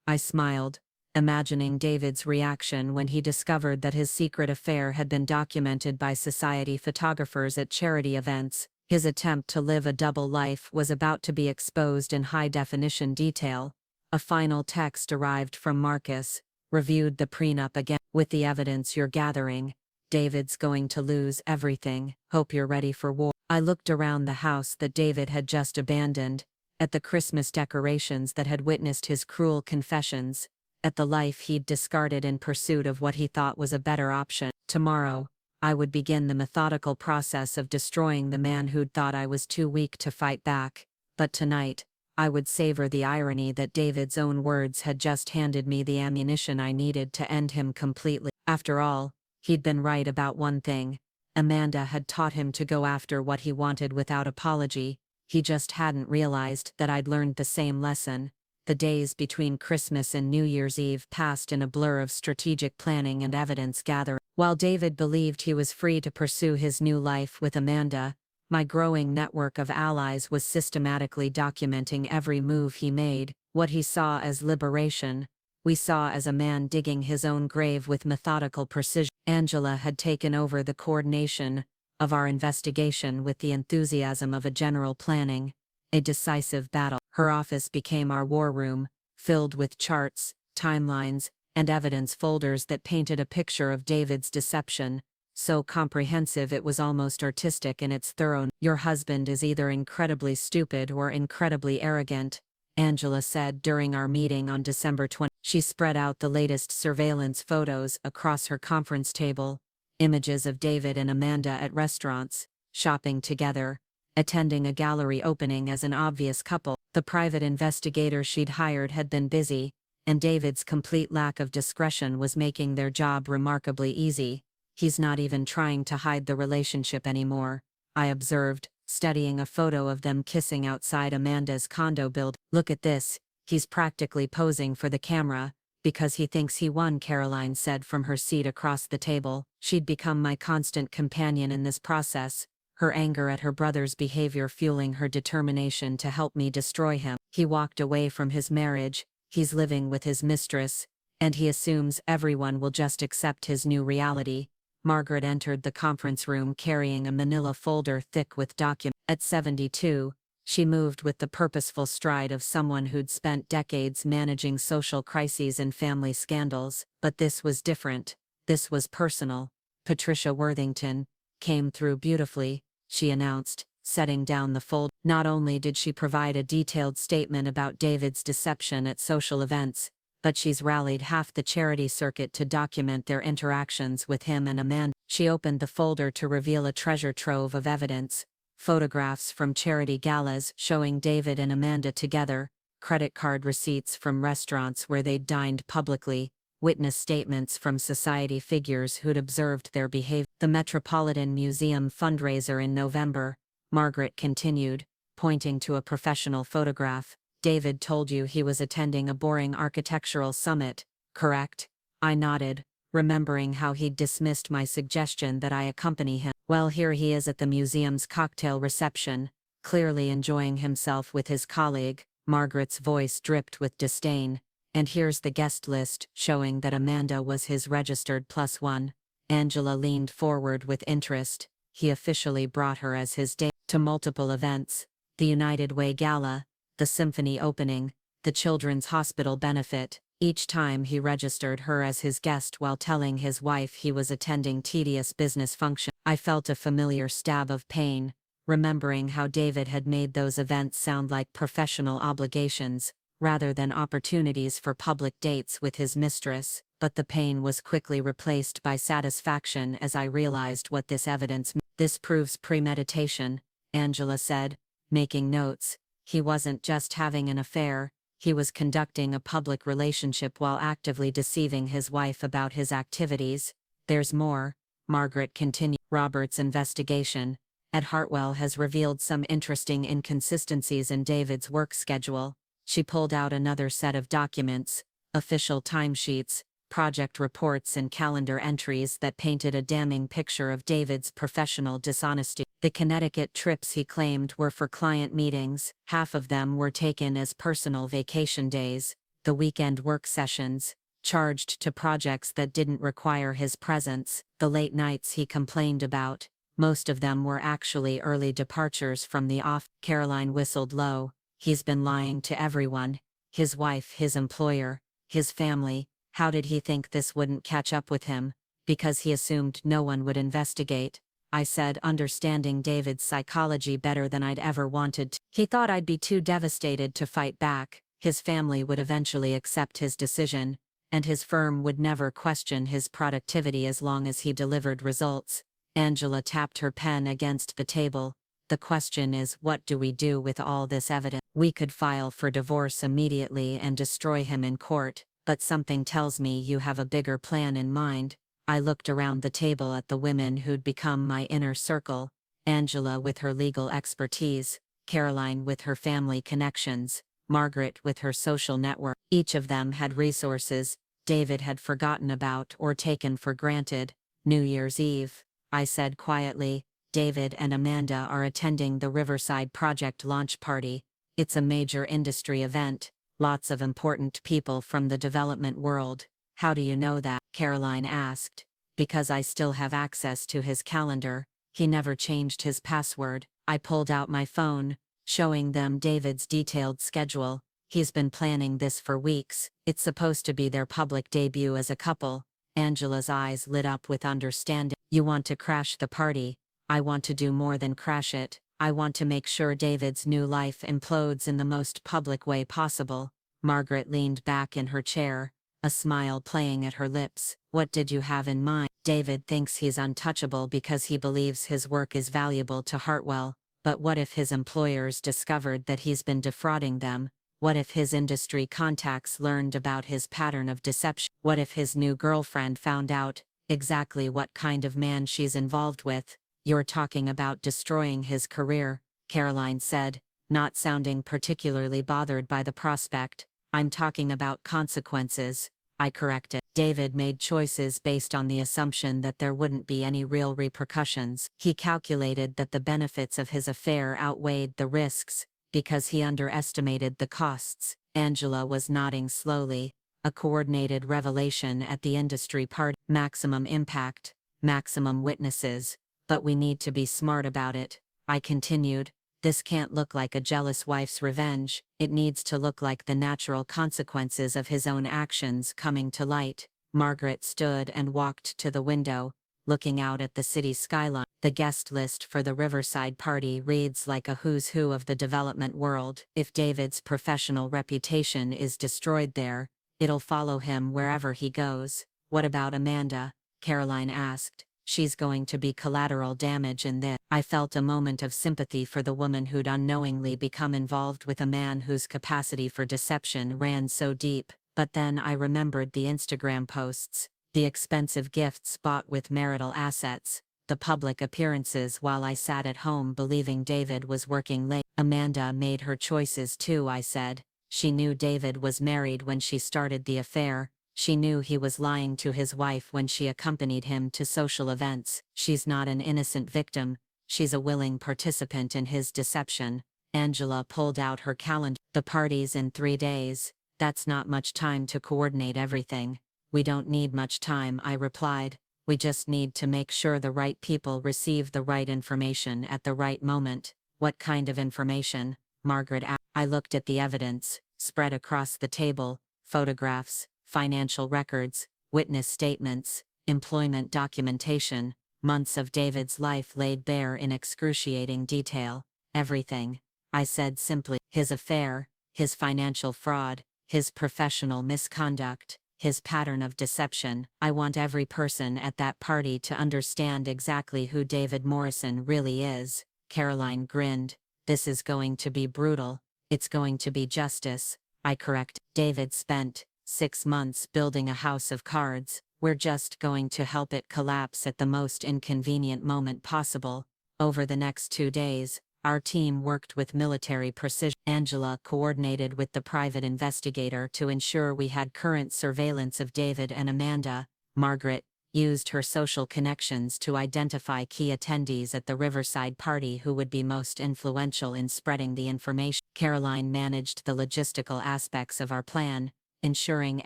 I smiled, imagining David's reaction when he discovered that his secret affair had been documented by society photographers at charity events. His attempt to live a double life was about to be exposed in high-definition detail. A final text arrived from Marcus. "Reviewed the prenup again. With the evidence you're gathering, David's going to lose everything. Hope you're ready for war." I looked around the house that David had just abandoned, at the Christmas decorations that had witnessed his cruel confessions, at the life he'd discarded in pursuit of what he thought was a better option. Tomorrow, I would begin the methodical process of destroying the man who'd thought I was too weak to fight back. But tonight, I would savor the irony that David's own words had just handed me the ammunition I needed to end him completely. After all, he'd been right about one thing. Amanda had taught him to go after what he wanted without apology. He just hadn't realized that I'd learned the same lesson. The days between Christmas and New Year's Eve passed in a blur of strategic planning and evidence gathering. While David believed he was free to pursue his new life with Amanda, my growing network of allies was systematically documenting every move he made. What he saw as liberation, we saw as a man digging his own grave with methodical precision. Angela had taken over the coordination of our investigation with the enthusiasm of a general planning a decisive battle. Her office became our war room, filled with charts, timelines, and evidence folders that painted a picture of David's deception, so comprehensive it was almost artistic in its thoroughness. "Your husband is either incredibly stupid or incredibly arrogant," Angela said during our meeting on December 20. She spread out the latest surveillance photos across her conference table, images of David and Amanda at restaurants, shopping together, attending a gallery opening as an obvious couple. The private investigator she'd hired had been busy, and David's complete lack of discretion was making their job remarkably easy. "He's not even trying to hide the relationship anymore," I observed, studying a photo of them kissing outside Amanda's condo building. "Look at this, he's practically posing for the camera, because he thinks he won," Caroline said from her seat across the table. She'd become my constant companion in this process, her anger at her brother's behavior fueling her determination to help me destroy him. "He walked away from his marriage, he's living with his mistress, and he assumes everyone will just accept his new reality." Margaret entered the conference room carrying a manila folder thick with documents. At 72, she moved with the purposeful stride of someone who'd spent decades managing social crises and family scandals. But this was different. This was personal. "Patricia Worthington came through beautifully," she announced, setting down the folder. Not only did she provide a detailed statement about David's deception at social events, but she's rallied half the charity circuit to document their interactions with him and Amanda. She opened the folder to reveal a treasure trove of evidence. Photographs from charity galas showing David and Amanda together, credit card receipts from restaurants where they'd dined publicly, witness statements from society figures who'd observed their behavior. "The Metropolitan Museum fundraiser in November," Margaret continued, pointing to a professional photograph. "David told you he was attending a boring architectural summit, correct?" I nodded, remembering how he'd dismissed my suggestion that I accompany him. "Well, here he is at the museum's cocktail reception, clearly enjoying himself with his colleague." Margaret's voice dripped with disdain. "And here's the guest list showing that Amanda was his registered +1. Angela leaned forward with interest. "He officially brought her as his date to multiple events: the United Way Gala, the symphony opening, the Children's Hospital benefit. Each time he registered her as his guest while telling his wife he was attending tedious business function." I felt a familiar stab of pain, remembering how David had made those events sound like professional obligations, rather than opportunities for public dates with his mistress, but the pain was quickly replaced by satisfaction as I realized what this evidence meant. This proves premeditation, Angela said, making notes. He wasn't just having an affair, he was conducting a public relationship while actively deceiving his wife about his activities. There's more, Margaret continued. Robert's investigation at Hartwell has revealed some interesting inconsistencies in David's work schedule. She pulled out another set of documents, official timesheets, project reports and calendar entries that painted a damning picture of David's professional dishonesty. The Connecticut trips he claimed were for client meetings, half of them were taken as personal vacation days, the weekend work sessions, charged to projects that didn't require his presence, the late nights he complained about, most of them were actually early departures from the office. Caroline whistled low. He's been lying to everyone. His wife, his employer, his family. How did he think this wouldn't catch up with him? Because he assumed no one would investigate, I said, understanding David's psychology better than I'd ever wanted to. He thought I'd be too devastated to fight back. His family would eventually accept his decision, and his firm would never question his productivity as long as he delivered results. Angela tapped her pen against the table. The question is, what do we do with all this evidence? We could file for divorce immediately and destroy him in court, but something tells me you have a bigger plan in mind. I looked around the table at the women who'd become my inner circle. Angela with her legal expertise, Caroline with her family connections, Margaret with her social network. Each of them had resources David had forgotten about or taken for granted. New Year's Eve, I said quietly, David and Amanda are attending the Riverside Project launch party. It's a major industry event, lots of important people from the development world. How do you know that? Caroline asked. Because I still have access to his calendar. He never changed his password. I pulled out my phone, showing them David's detailed schedule. He's been planning this for weeks. It's supposed to be their public debut as a couple. Angela's eyes lit up with understanding. You want to crash the party. I want to do more than crash it. I want to make sure David's new life implodes in the most public way possible. Margaret leaned back in her chair, a smile playing at her lips. What did you have in mind? David thinks he's untouchable because he believes his work is valuable to Hartwell. But what if his employers discovered that he's been defrauding them? What if his industry contacts learned about his pattern of deception? What if his new girlfriend found out exactly what kind of man she's involved with? You're talking about destroying his career, Caroline said, not sounding particularly bothered by the prospect. I'm talking about consequences, I corrected. David made choices based on the assumption that there wouldn't be any real repercussions. He calculated that the benefits of his affair outweighed the risks, because he underestimated the costs. Angela was nodding slowly. A coordinated revelation at the industry party. Maximum impact, maximum witnesses. But we need to be smart about it, I continued. This can't look like a jealous wife's revenge. It needs to look like the natural consequences of his own actions coming to light. Margaret stood and walked to the window, looking out at the city skyline. The guest list for the Riverside party reads like a who's who of the development world. If David's professional reputation is destroyed there, it'll follow him wherever he goes. What about Amanda? Caroline asked. She's going to be collateral damage in this. I felt a moment of sympathy for the woman who'd unknowingly become involved with a man whose capacity for deception ran so deep, but then I remembered the Instagram posts, the expensive gifts bought with marital assets, the public appearances while I sat at home believing David was working late. Amanda made her choices too, I said. She knew David was married when she started the affair. She knew he was lying to his wife when she accompanied him to social events. She's not an innocent victim, she's a willing participant in his deception. Angela pulled out her calendar. The party's in 3 days. That's not much time to coordinate everything. We don't need much time, I replied. We just need to make sure the right people receive the right information at the right moment. What kind of information? Margaret asked. I looked at the evidence, spread across the table, photographs, financial records, witness statements, employment documentation. Months of David's life laid bare in excruciating detail. Everything, I said simply. His affair, his financial fraud, his professional misconduct, his pattern of deception. I want every person at that party to understand exactly who David Morrison really is. Caroline grinned. This is going to be brutal. It's going to be justice. I correct. David spent 6 months building a house of cards. We're just going to help it collapse at the most inconvenient moment possible. Over the next 2 days, our team worked with military precision. Angela coordinated with the private investigator to ensure we had current surveillance of David and Amanda. Margaret used her social connections to identify key attendees at the Riverside party who would be most influential in spreading the information. Caroline managed the logistical aspects of our plan, ensuring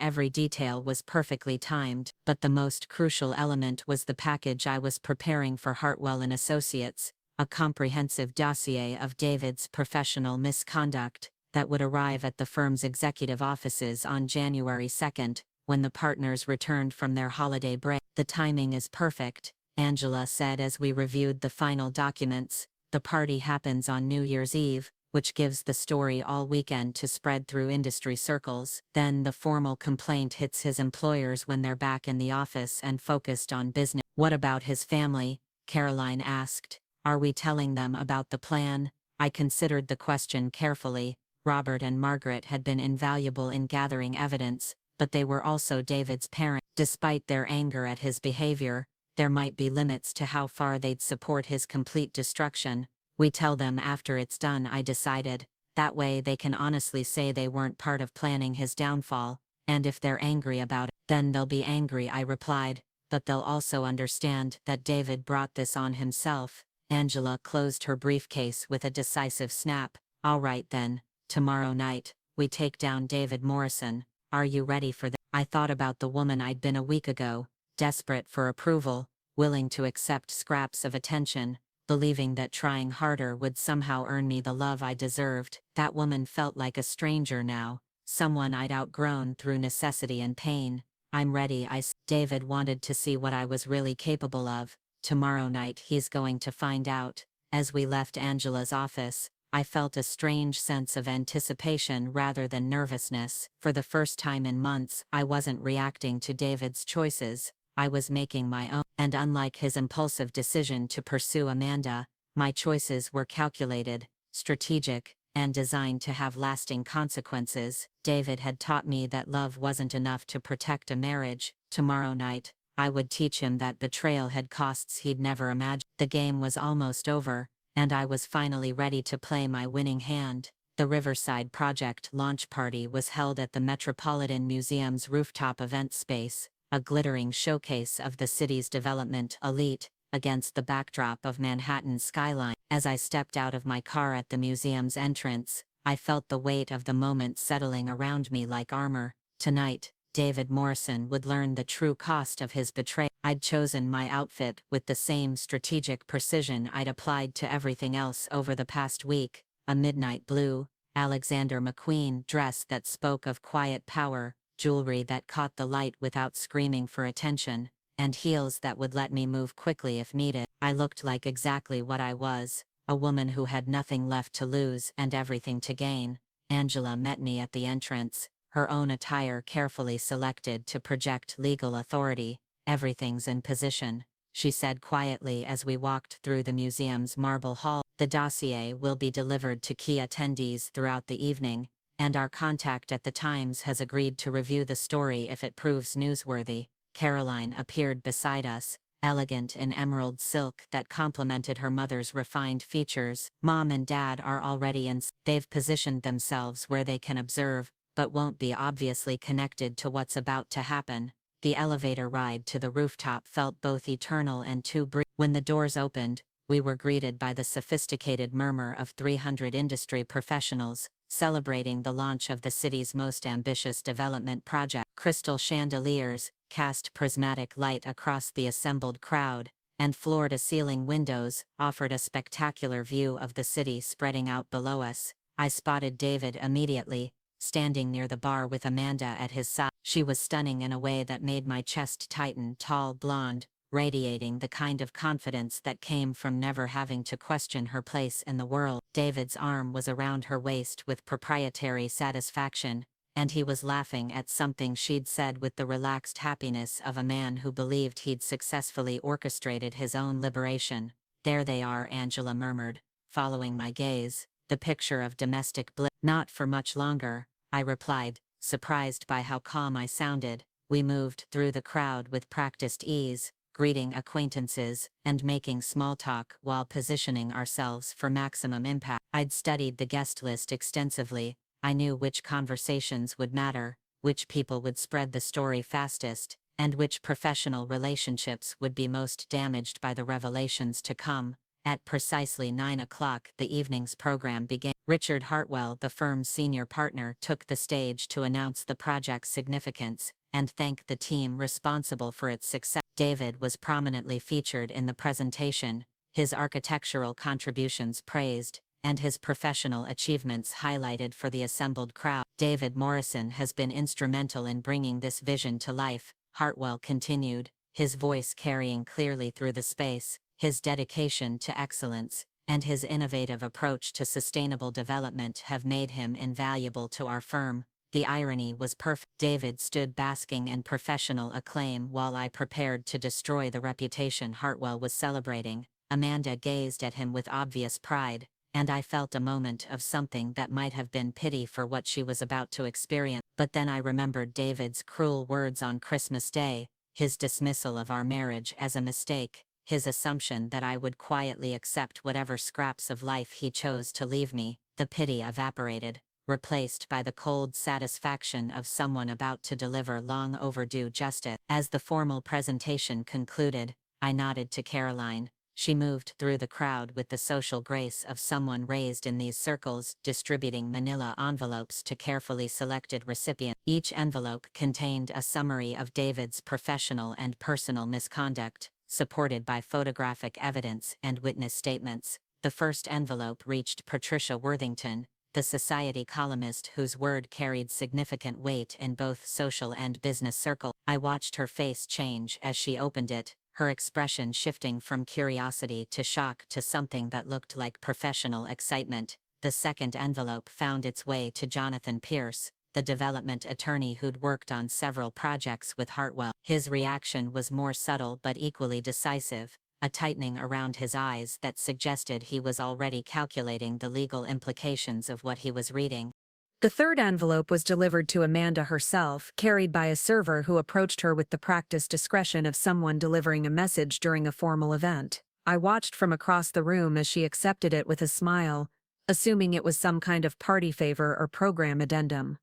every detail was perfectly timed. But the most crucial element was the package I was preparing for Hartwell and Associates, a comprehensive dossier of David's professional misconduct that would arrive at the firm's executive offices on January 2nd, when the partners returned from their holiday break. The timing is perfect, Angela said as we reviewed the final documents. The party happens on New Year's Eve, which gives the story all weekend to spread through industry circles. Then the formal complaint hits his employers when they're back in the office and focused on business. What about his family? Caroline asked. Are we telling them about the plan? I considered the question carefully. Robert and Margaret had been invaluable in gathering evidence, but they were also David's parents. Despite their anger at his behavior, there might be limits to how far they'd support his complete destruction. We tell them after it's done, I decided. That way they can honestly say they weren't part of planning his downfall, and if they're angry about it, then they'll be angry, I replied, but they'll also understand that David brought this on himself. Angela closed her briefcase with a decisive snap. All right then, tomorrow night, we take down David Morrison. Are you ready for that? I thought about the woman I'd been a week ago, desperate for approval, willing to accept scraps of attention, believing that trying harder would somehow earn me the love I deserved. That woman felt like a stranger now, someone I'd outgrown through necessity and pain. I'm ready. David wanted to see what I was really capable of. Tomorrow night he's going to find out. As we left Angela's office, I felt a strange sense of anticipation rather than nervousness. For the first time in months, I wasn't reacting to David's choices. I was making my own, and unlike his impulsive decision to pursue Amanda, my choices were calculated, strategic, and designed to have lasting consequences. David had taught me that love wasn't enough to protect a marriage. Tomorrow night, I would teach him that betrayal had costs he'd never imagined. The game was almost over, and I was finally ready to play my winning hand. The Riverside Project launch party was held at the Metropolitan Museum's rooftop event space, a glittering showcase of the city's development elite, against the backdrop of Manhattan's skyline. As I stepped out of my car at the museum's entrance, I felt the weight of the moment settling around me like armor. Tonight, David Morrison would learn the true cost of his betrayal. I'd chosen my outfit with the same strategic precision I'd applied to everything else over the past week, a midnight blue, Alexander McQueen dress that spoke of quiet power, jewelry that caught the light without screaming for attention, and heels that would let me move quickly if needed. I looked like exactly what I was, a woman who had nothing left to lose and everything to gain. Angela met me at the entrance, her own attire carefully selected to project legal authority. Everything's in position, she said quietly as we walked through the museum's marble hall. The dossier will be delivered to key attendees throughout the evening, and our contact at the Times has agreed to review the story if it proves newsworthy. Caroline appeared beside us, elegant in emerald silk that complemented her mother's refined features. Mom and Dad are already in. They've positioned themselves where they can observe, but won't be obviously connected to what's about to happen. The elevator ride to the rooftop felt both eternal and too brief. When the doors opened, we were greeted by the sophisticated murmur of 300 industry professionals, celebrating the launch of the city's most ambitious development project. Crystal chandeliers cast prismatic light across the assembled crowd, and floor-to-ceiling windows offered a spectacular view of the city spreading out below us. I spotted David immediately, standing near the bar with Amanda at his side. She was stunning in a way that made my chest tighten. Tall, blonde, radiating the kind of confidence that came from never having to question her place in the world. David's arm was around her waist with proprietary satisfaction, and he was laughing at something she'd said with the relaxed happiness of a man who believed he'd successfully orchestrated his own liberation. "There they are," Angela murmured, following my gaze, "the picture of domestic bliss." "Not for much longer," I replied, surprised by how calm I sounded. We moved through the crowd with practiced ease, greeting acquaintances and making small talk while positioning ourselves for maximum impact. I'd studied the guest list extensively. I knew which conversations would matter, which people would spread the story fastest, and which professional relationships would be most damaged by the revelations to come. At precisely 9 o'clock, the evening's program began. Richard Hartwell, the firm's senior partner, took the stage to announce the project's significance and thank the team responsible for its success. David was prominently featured in the presentation, his architectural contributions praised, and his professional achievements highlighted for the assembled crowd. "David Morrison has been instrumental in bringing this vision to life," Hartwell continued, his voice carrying clearly through the space. "His dedication to excellence and his innovative approach to sustainable development have made him invaluable to our firm." The irony was perfect. David stood basking in professional acclaim while I prepared to destroy the reputation Hartwell was celebrating. Amanda gazed at him with obvious pride, and I felt a moment of something that might have been pity for what she was about to experience. But then I remembered David's cruel words on Christmas Day, his dismissal of our marriage as a mistake, his assumption that I would quietly accept whatever scraps of life he chose to leave me. The pity evaporated, replaced by the cold satisfaction of someone about to deliver long overdue justice. As the formal presentation concluded, I nodded to Caroline. She moved through the crowd with the social grace of someone raised in these circles, distributing manila envelopes to carefully selected recipients. Each envelope contained a summary of David's professional and personal misconduct, supported by photographic evidence and witness statements. The first envelope reached Patricia Worthington, the society columnist whose word carried significant weight in both social and business circles. I watched her face change as she opened it, her expression shifting from curiosity to shock to something that looked like professional excitement. The second envelope found its way to Jonathan Pierce, the development attorney who'd worked on several projects with Hartwell. His reaction was more subtle but equally decisive, a tightening around his eyes that suggested he was already calculating the legal implications of what he was reading. The third envelope was delivered to Amanda herself, carried by a server who approached her with the practiced discretion of someone delivering a message during a formal event. I watched from across the room as she accepted it with a smile, assuming it was some kind of party favor or program addendum.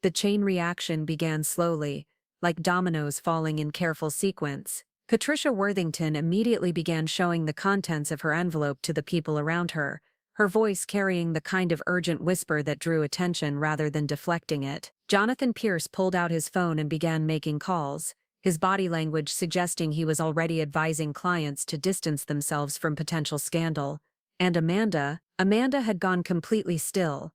The chain reaction began slowly, like dominoes falling in careful sequence. Patricia Worthington immediately began showing the contents of her envelope to the people around her, her voice carrying the kind of urgent whisper that drew attention rather than deflecting it. Jonathan Pierce pulled out his phone and began making calls, his body language suggesting he was already advising clients to distance themselves from potential scandal. And Amanda had gone completely still,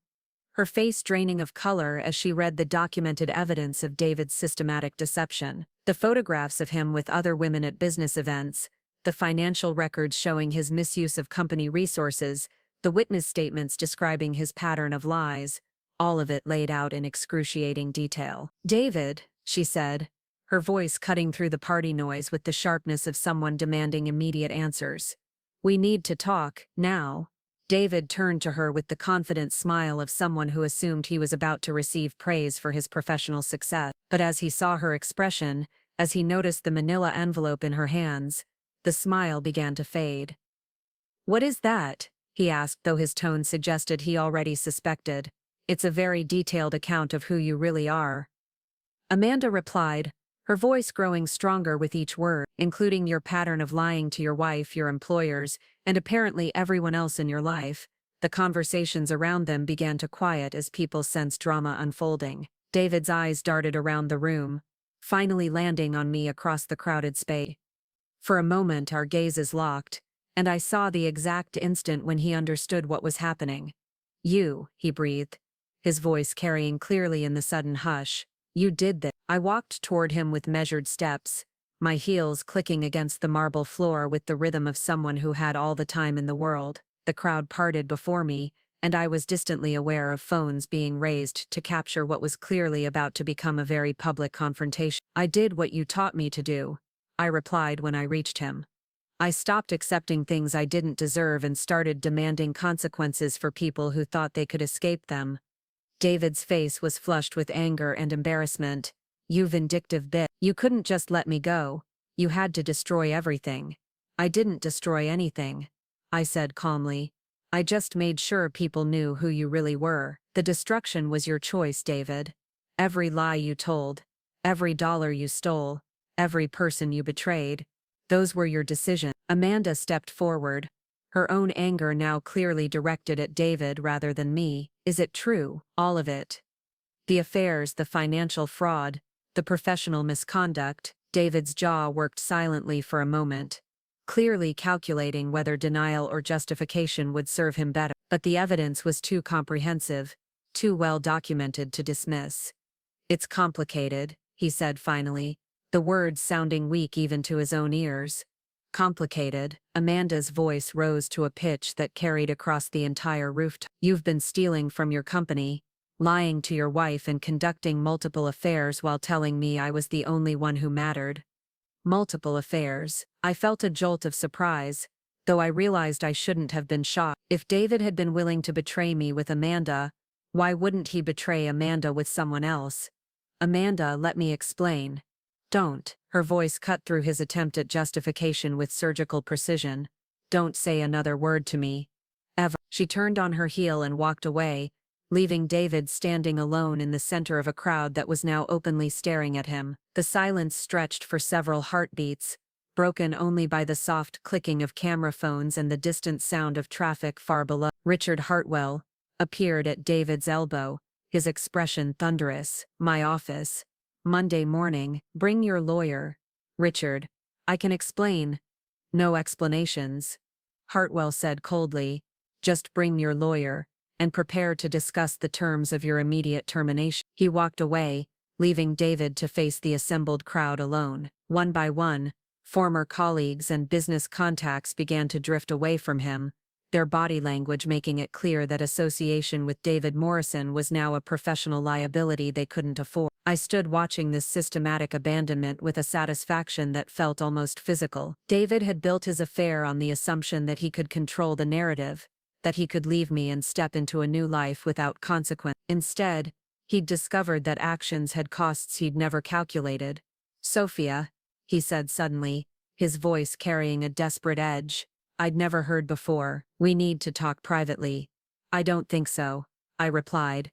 her face draining of color as she read the documented evidence of David's systematic deception. The photographs of him with other women at business events, the financial records showing his misuse of company resources, the witness statements describing his pattern of lies, all of it laid out in excruciating detail. "David," she said, her voice cutting through the party noise with the sharpness of someone demanding immediate answers. "We need to talk, now." David turned to her with the confident smile of someone who assumed he was about to receive praise for his professional success. But as he saw her expression, as he noticed the manila envelope in her hands, the smile began to fade. "What is that?" he asked, though his tone suggested he already suspected. "It's a very detailed account of who you really are." Amanda replied, her voice growing stronger with each word, "Including your pattern of lying to your wife, your employers, and apparently everyone else in your life." The conversations around them began to quiet as people sensed drama unfolding. David's eyes darted around the room, finally landing on me across the crowded space. For a moment our gazes locked, and I saw the exact instant when he understood what was happening. "You," he breathed, his voice carrying clearly in the sudden hush. "You did this." I walked toward him with measured steps, my heels clicking against the marble floor with the rhythm of someone who had all the time in the world. The crowd parted before me, and I was distantly aware of phones being raised to capture what was clearly about to become a very public confrontation. "I did what you taught me to do," I replied when I reached him. "I stopped accepting things I didn't deserve and started demanding consequences for people who thought they could escape them." David's face was flushed with anger and embarrassment. "You vindictive bitch. You couldn't just let me go. You had to destroy everything." "I didn't destroy anything," I said calmly. "I just made sure people knew who you really were." "The destruction was your choice, David. Every lie you told, every dollar you stole, every person you betrayed, those were your decisions." Amanda stepped forward, her own anger now clearly directed at David rather than me. "Is it true, all of it? The affairs, the financial fraud, the professional misconduct?" David's jaw worked silently for a moment, clearly calculating whether denial or justification would serve him better. But the evidence was too comprehensive, too well documented to dismiss. "It's complicated," he said finally, the words sounding weak even to his own ears. "Complicated." Amanda's voice rose to a pitch that carried across the entire rooftop. "You've been stealing from your company, lying to your wife and conducting multiple affairs while telling me I was the only one who mattered." Multiple affairs. I felt a jolt of surprise, though I realized I shouldn't have been shocked. If David had been willing to betray me with Amanda, why wouldn't he betray Amanda with someone else? "Amanda, let me explain." "Don't." Her voice cut through his attempt at justification with surgical precision. "Don't say another word to me. Ever." She turned on her heel and walked away, leaving David standing alone in the center of a crowd that was now openly staring at him. The silence stretched for several heartbeats, broken only by the soft clicking of camera phones and the distant sound of traffic far below. Richard Hartwell appeared at David's elbow, his expression thunderous. "My office. Monday morning. Bring your lawyer." "Richard, I can explain." "No explanations," Hartwell said coldly. "Just bring your lawyer, and prepare to discuss the terms of your immediate termination." He walked away, leaving David to face the assembled crowd alone. One by one, former colleagues and business contacts began to drift away from him, their body language making it clear that association with David Morrison was now a professional liability they couldn't afford. I stood watching this systematic abandonment with a satisfaction that felt almost physical. David had built his affair on the assumption that he could control the narrative, that he could leave me and step into a new life without consequence. Instead, he'd discovered that actions had costs he'd never calculated. "Sophia," he said suddenly, his voice carrying a desperate edge I'd never heard before, "we need to talk privately." "I don't think so," I replied.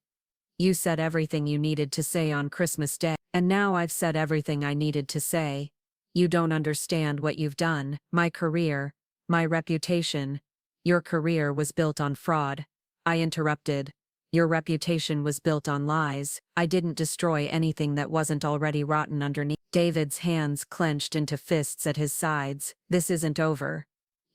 "You said everything you needed to say on Christmas Day, and now I've said everything I needed to say. You don't understand what you've done. My career, my reputation." "Your career was built on fraud," I interrupted. "Your reputation was built on lies." "I didn't destroy anything that wasn't already rotten underneath." David's hands clenched into fists at his sides. "This isn't over."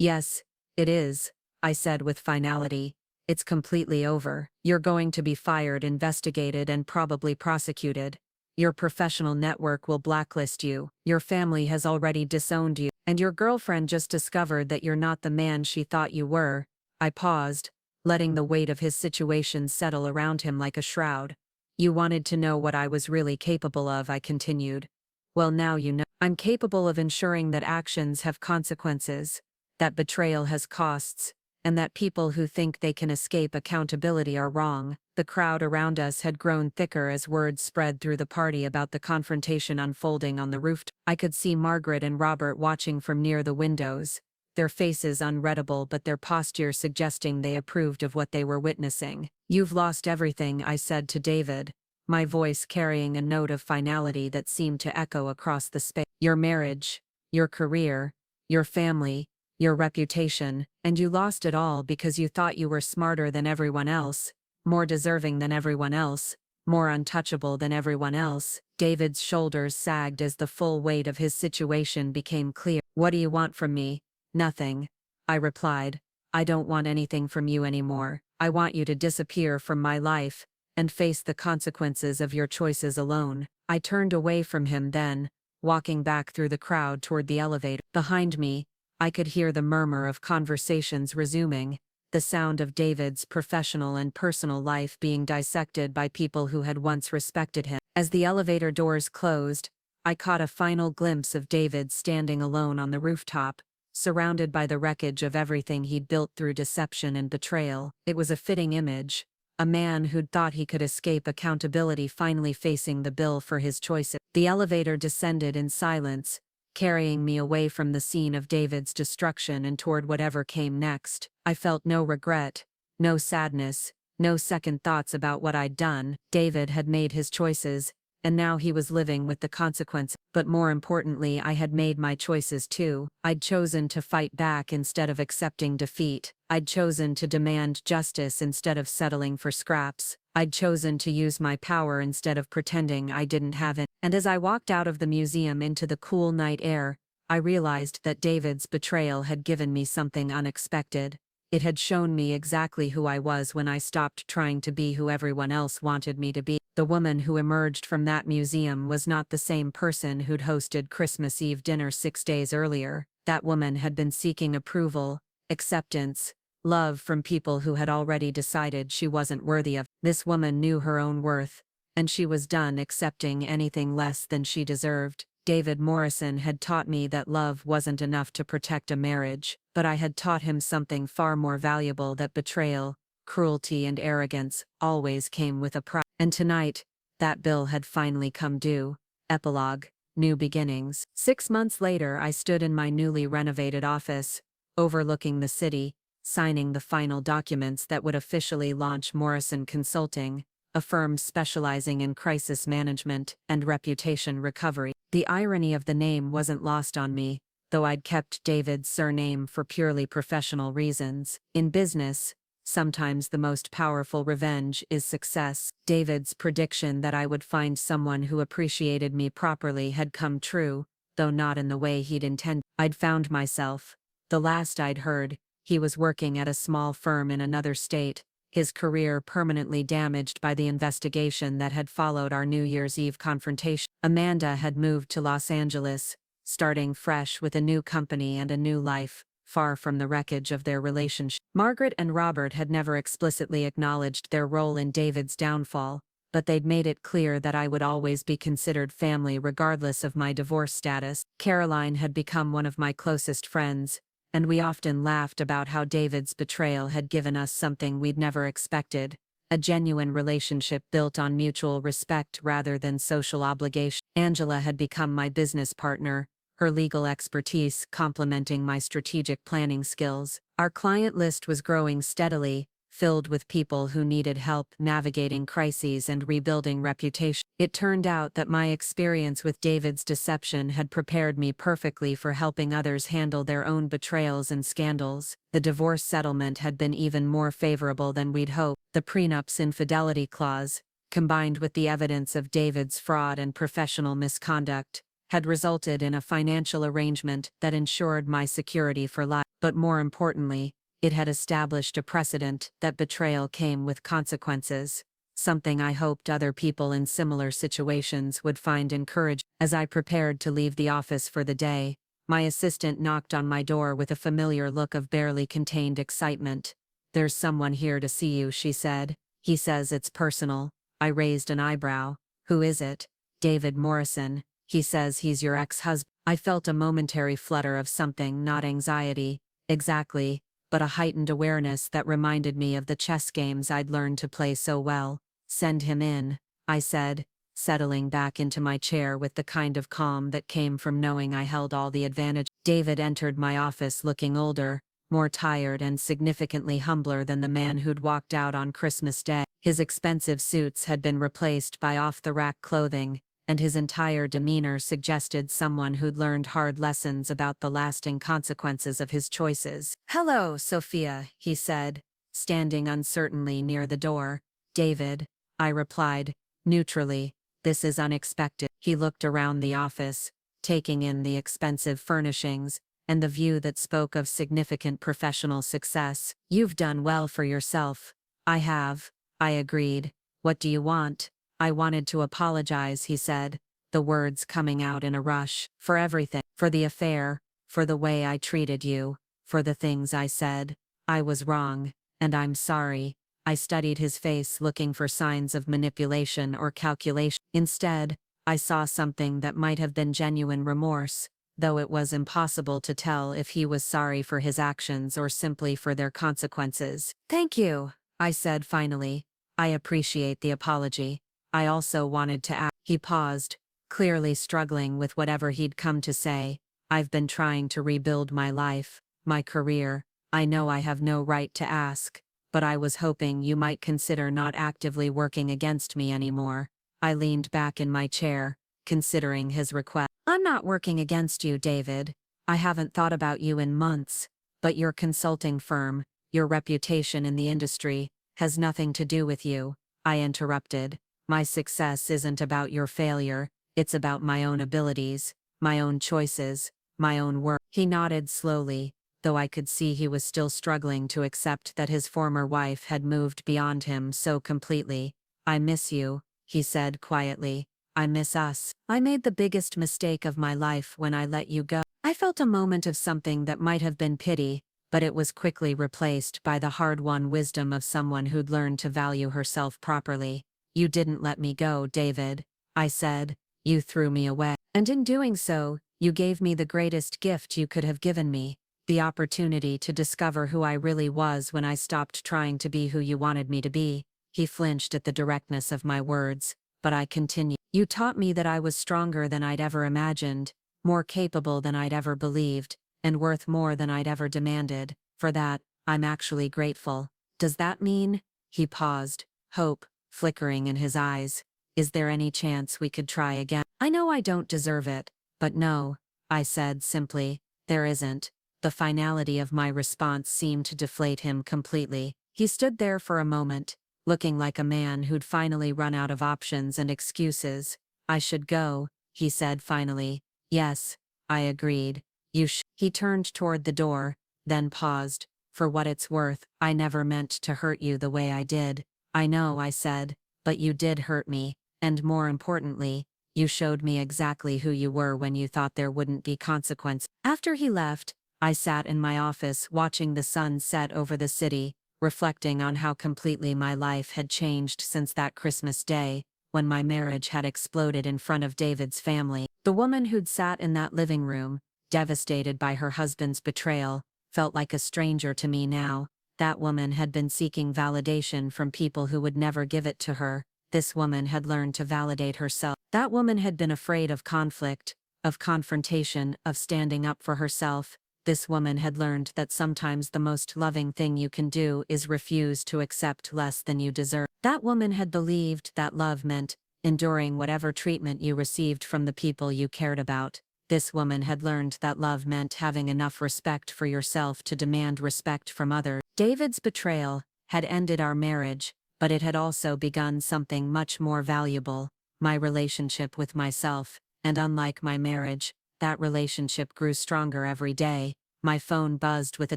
"Yes, it is," I said with finality. "It's completely over. You're going to be fired, investigated, and probably prosecuted. Your professional network will blacklist you. Your family has already disowned you. And your girlfriend just discovered that you're not the man she thought you were." I paused, letting the weight of his situation settle around him like a shroud. "You wanted to know what I was really capable of," I continued. "Well, now you know. I'm capable of ensuring that actions have consequences, that betrayal has costs, and that people who think they can escape accountability are wrong." The crowd around us had grown thicker as words spread through the party about the confrontation unfolding on the rooftop. I could see Margaret and Robert watching from near the windows, their faces unreadable but their posture suggesting they approved of what they were witnessing. "You've lost everything," I said to David, my voice carrying a note of finality that seemed to echo across the space. "Your marriage, your career, your family, your reputation, and you lost it all because you thought you were smarter than everyone else, more deserving than everyone else, more untouchable than everyone else." David's shoulders sagged as the full weight of his situation became clear. "What do you want from me?" "Nothing," I replied. "I don't want anything from you anymore. I want you to disappear from my life, and face the consequences of your choices alone." I turned away from him then, walking back through the crowd toward the elevator. Behind me, I could hear the murmur of conversations resuming, the sound of David's professional and personal life being dissected by people who had once respected him. As the elevator doors closed, I caught a final glimpse of David standing alone on the rooftop, surrounded by the wreckage of everything he'd built through deception and betrayal. It was a fitting image. A man who'd thought he could escape accountability finally facing the bill for his choices. The elevator descended in silence, carrying me away from the scene of David's destruction and toward whatever came next. I felt no regret, no sadness, no second thoughts about what I'd done. David had made his choices, and now he was living with the consequences. But more importantly, I had made my choices too. I'd chosen to fight back instead of accepting defeat. I'd chosen to demand justice instead of settling for scraps. I'd chosen to use my power instead of pretending I didn't have it. And as I walked out of the museum into the cool night air, I realized that David's betrayal had given me something unexpected. It had shown me exactly who I was when I stopped trying to be who everyone else wanted me to be. The woman who emerged from that museum was not the same person who'd hosted Christmas Eve dinner 6 days earlier. That woman had been seeking approval, acceptance, love from people who had already decided she wasn't worthy of. This woman knew her own worth, and she was done accepting anything less than she deserved. David Morrison had taught me that love wasn't enough to protect a marriage, but I had taught him something far more valuable, that betrayal, cruelty and arrogance always came with a price. And tonight, that bill had finally come due. Epilogue, New Beginnings. 6 months later, I stood in my newly renovated office, overlooking the city, signing the final documents that would officially launch Morrison Consulting, a firm specializing in crisis management and reputation recovery. The irony of the name wasn't lost on me, though I'd kept David's surname for purely professional reasons. In business, sometimes the most powerful revenge is success. David's prediction that I would find someone who appreciated me properly had come true, though not in the way he'd intended. I'd found myself. The last I'd heard, he was working at a small firm in another state, his career permanently damaged by the investigation that had followed our New Year's Eve confrontation. Amanda had moved to Los Angeles, starting fresh with a new company and a new life, far from the wreckage of their relationship. Margaret and Robert had never explicitly acknowledged their role in David's downfall, but they'd made it clear that I would always be considered family regardless of my divorce status. Caroline had become one of my closest friends, and we often laughed about how David's betrayal had given us something we'd never expected, a genuine relationship built on mutual respect rather than social obligation. Angela had become my business partner, her legal expertise complementing my strategic planning skills. Our client list was growing steadily, filled with people who needed help navigating crises and rebuilding reputation. It turned out that my experience with David's deception had prepared me perfectly for helping others handle their own betrayals and scandals. The divorce settlement had been even more favorable than we'd hoped. The prenup's infidelity clause, combined with the evidence of David's fraud and professional misconduct, had resulted in a financial arrangement that ensured my security for life. But more importantly, it had established a precedent that betrayal came with consequences, something I hoped other people in similar situations would find encouraging. As I prepared to leave the office for the day, my assistant knocked on my door with a familiar look of barely contained excitement. "There's someone here to see you," she said. "He says it's personal." I raised an eyebrow. "Who is it?" "David Morrison. He says he's your ex-husband." I felt a momentary flutter of something, not anxiety, exactly, but a heightened awareness that reminded me of the chess games I'd learned to play so well. "Send him in," I said, settling back into my chair with the kind of calm that came from knowing I held all the advantage. David entered my office looking older, more tired and significantly humbler than the man who'd walked out on Christmas Day. His expensive suits had been replaced by off-the-rack clothing, and his entire demeanor suggested someone who'd learned hard lessons about the lasting consequences of his choices. "Hello, Sophia," he said, standing uncertainly near the door. "David," I replied, neutrally. "This is unexpected." He looked around the office, taking in the expensive furnishings and the view that spoke of significant professional success. "You've done well for yourself." "I have," I agreed. "What do you want?" "I wanted to apologize," he said. the words coming out in a rush. For everything. For the affair, for the way I treated you, for the things I said. I was wrong, and I'm sorry. I studied his face looking for signs of manipulation or calculation. Instead, I saw something that might have been genuine remorse, though it was impossible to tell if he was sorry for his actions or simply for their consequences. "Thank you," I said finally. "I appreciate the apology. I also wanted to ask." He paused, clearly struggling with whatever he'd come to say. "I've been trying to rebuild my life, my career. I know I have no right to ask, but I was hoping you might consider not actively working against me anymore." I leaned back in my chair, considering his request. "I'm not working against you, David. I haven't thought about you in months, but your consulting firm, your reputation in the industry, has nothing to do with you," I interrupted. "My success isn't about your failure, it's about my own abilities, my own choices, my own work." He nodded slowly, though I could see he was still struggling to accept that his former wife had moved beyond him so completely. "I miss you," he said quietly. "I miss us. I made the biggest mistake of my life when I let you go." I felt a moment of something that might have been pity, but it was quickly replaced by the hard-won wisdom of someone who'd learned to value herself properly. "You didn't let me go, David," I said. "You threw me away. And in doing so, you gave me the greatest gift you could have given me, the opportunity to discover who I really was when I stopped trying to be who you wanted me to be." He flinched at the directness of my words, but I continued. "You taught me that I was stronger than I'd ever imagined, more capable than I'd ever believed, and worth more than I'd ever demanded. For that, I'm actually grateful." "Does that mean?" He paused, hope flickering in his eyes. "Is there any chance we could try again?" "I know I don't deserve it, but no," I said simply. "There isn't." The finality of my response seemed to deflate him completely. He stood there for a moment, looking like a man who'd finally run out of options and excuses. "I should go," he said finally. "Yes," I agreed. He turned toward the door, then paused. "For what it's worth, I never meant to hurt you the way I did." "I know," I said, "but you did hurt me, and more importantly, you showed me exactly who you were when you thought there wouldn't be consequence." After he left, I sat in my office watching the sun set over the city, reflecting on how completely my life had changed since that Christmas day, when my marriage had exploded in front of David's family. The woman who'd sat in that living room, devastated by her husband's betrayal, felt like a stranger to me now. That woman had been seeking validation from people who would never give it to her. This woman had learned to validate herself. That woman had been afraid of conflict, of confrontation, of standing up for herself. This woman had learned that sometimes the most loving thing you can do is refuse to accept less than you deserve. That woman had believed that love meant enduring whatever treatment you received from the people you cared about. This woman had learned that love meant having enough respect for yourself to demand respect from others. David's betrayal had ended our marriage, but it had also begun something much more valuable, my relationship with myself, and unlike my marriage, that relationship grew stronger every day. My phone buzzed with a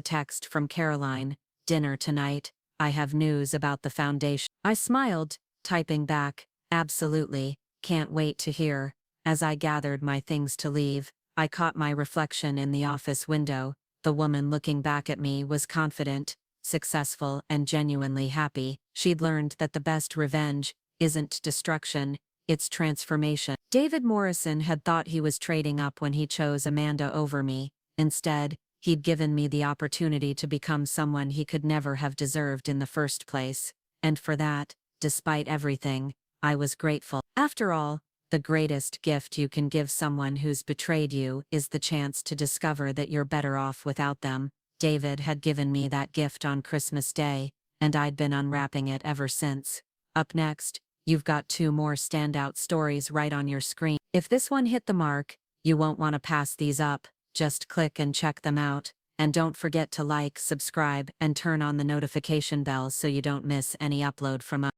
text from Caroline. "Dinner tonight. I have news about the foundation." I smiled, typing back, "Absolutely, can't wait to hear." As I gathered my things to leave, I caught my reflection in the office window. The woman looking back at me was confident, successful, and genuinely happy. She'd learned that the best revenge isn't destruction, it's transformation. David Morrison had thought he was trading up when he chose Amanda over me. Instead, he'd given me the opportunity to become someone he could never have deserved in the first place. And for that, despite everything, I was grateful. After all, the greatest gift you can give someone who's betrayed you is the chance to discover that you're better off without them. David had given me that gift on Christmas Day, and I'd been unwrapping it ever since. Up next, you've got 2 more standout stories right on your screen. If this one hit the mark, you won't want to pass these up. Just click and check them out. And don't forget to like, subscribe, and turn on the notification bell so you don't miss any upload from us.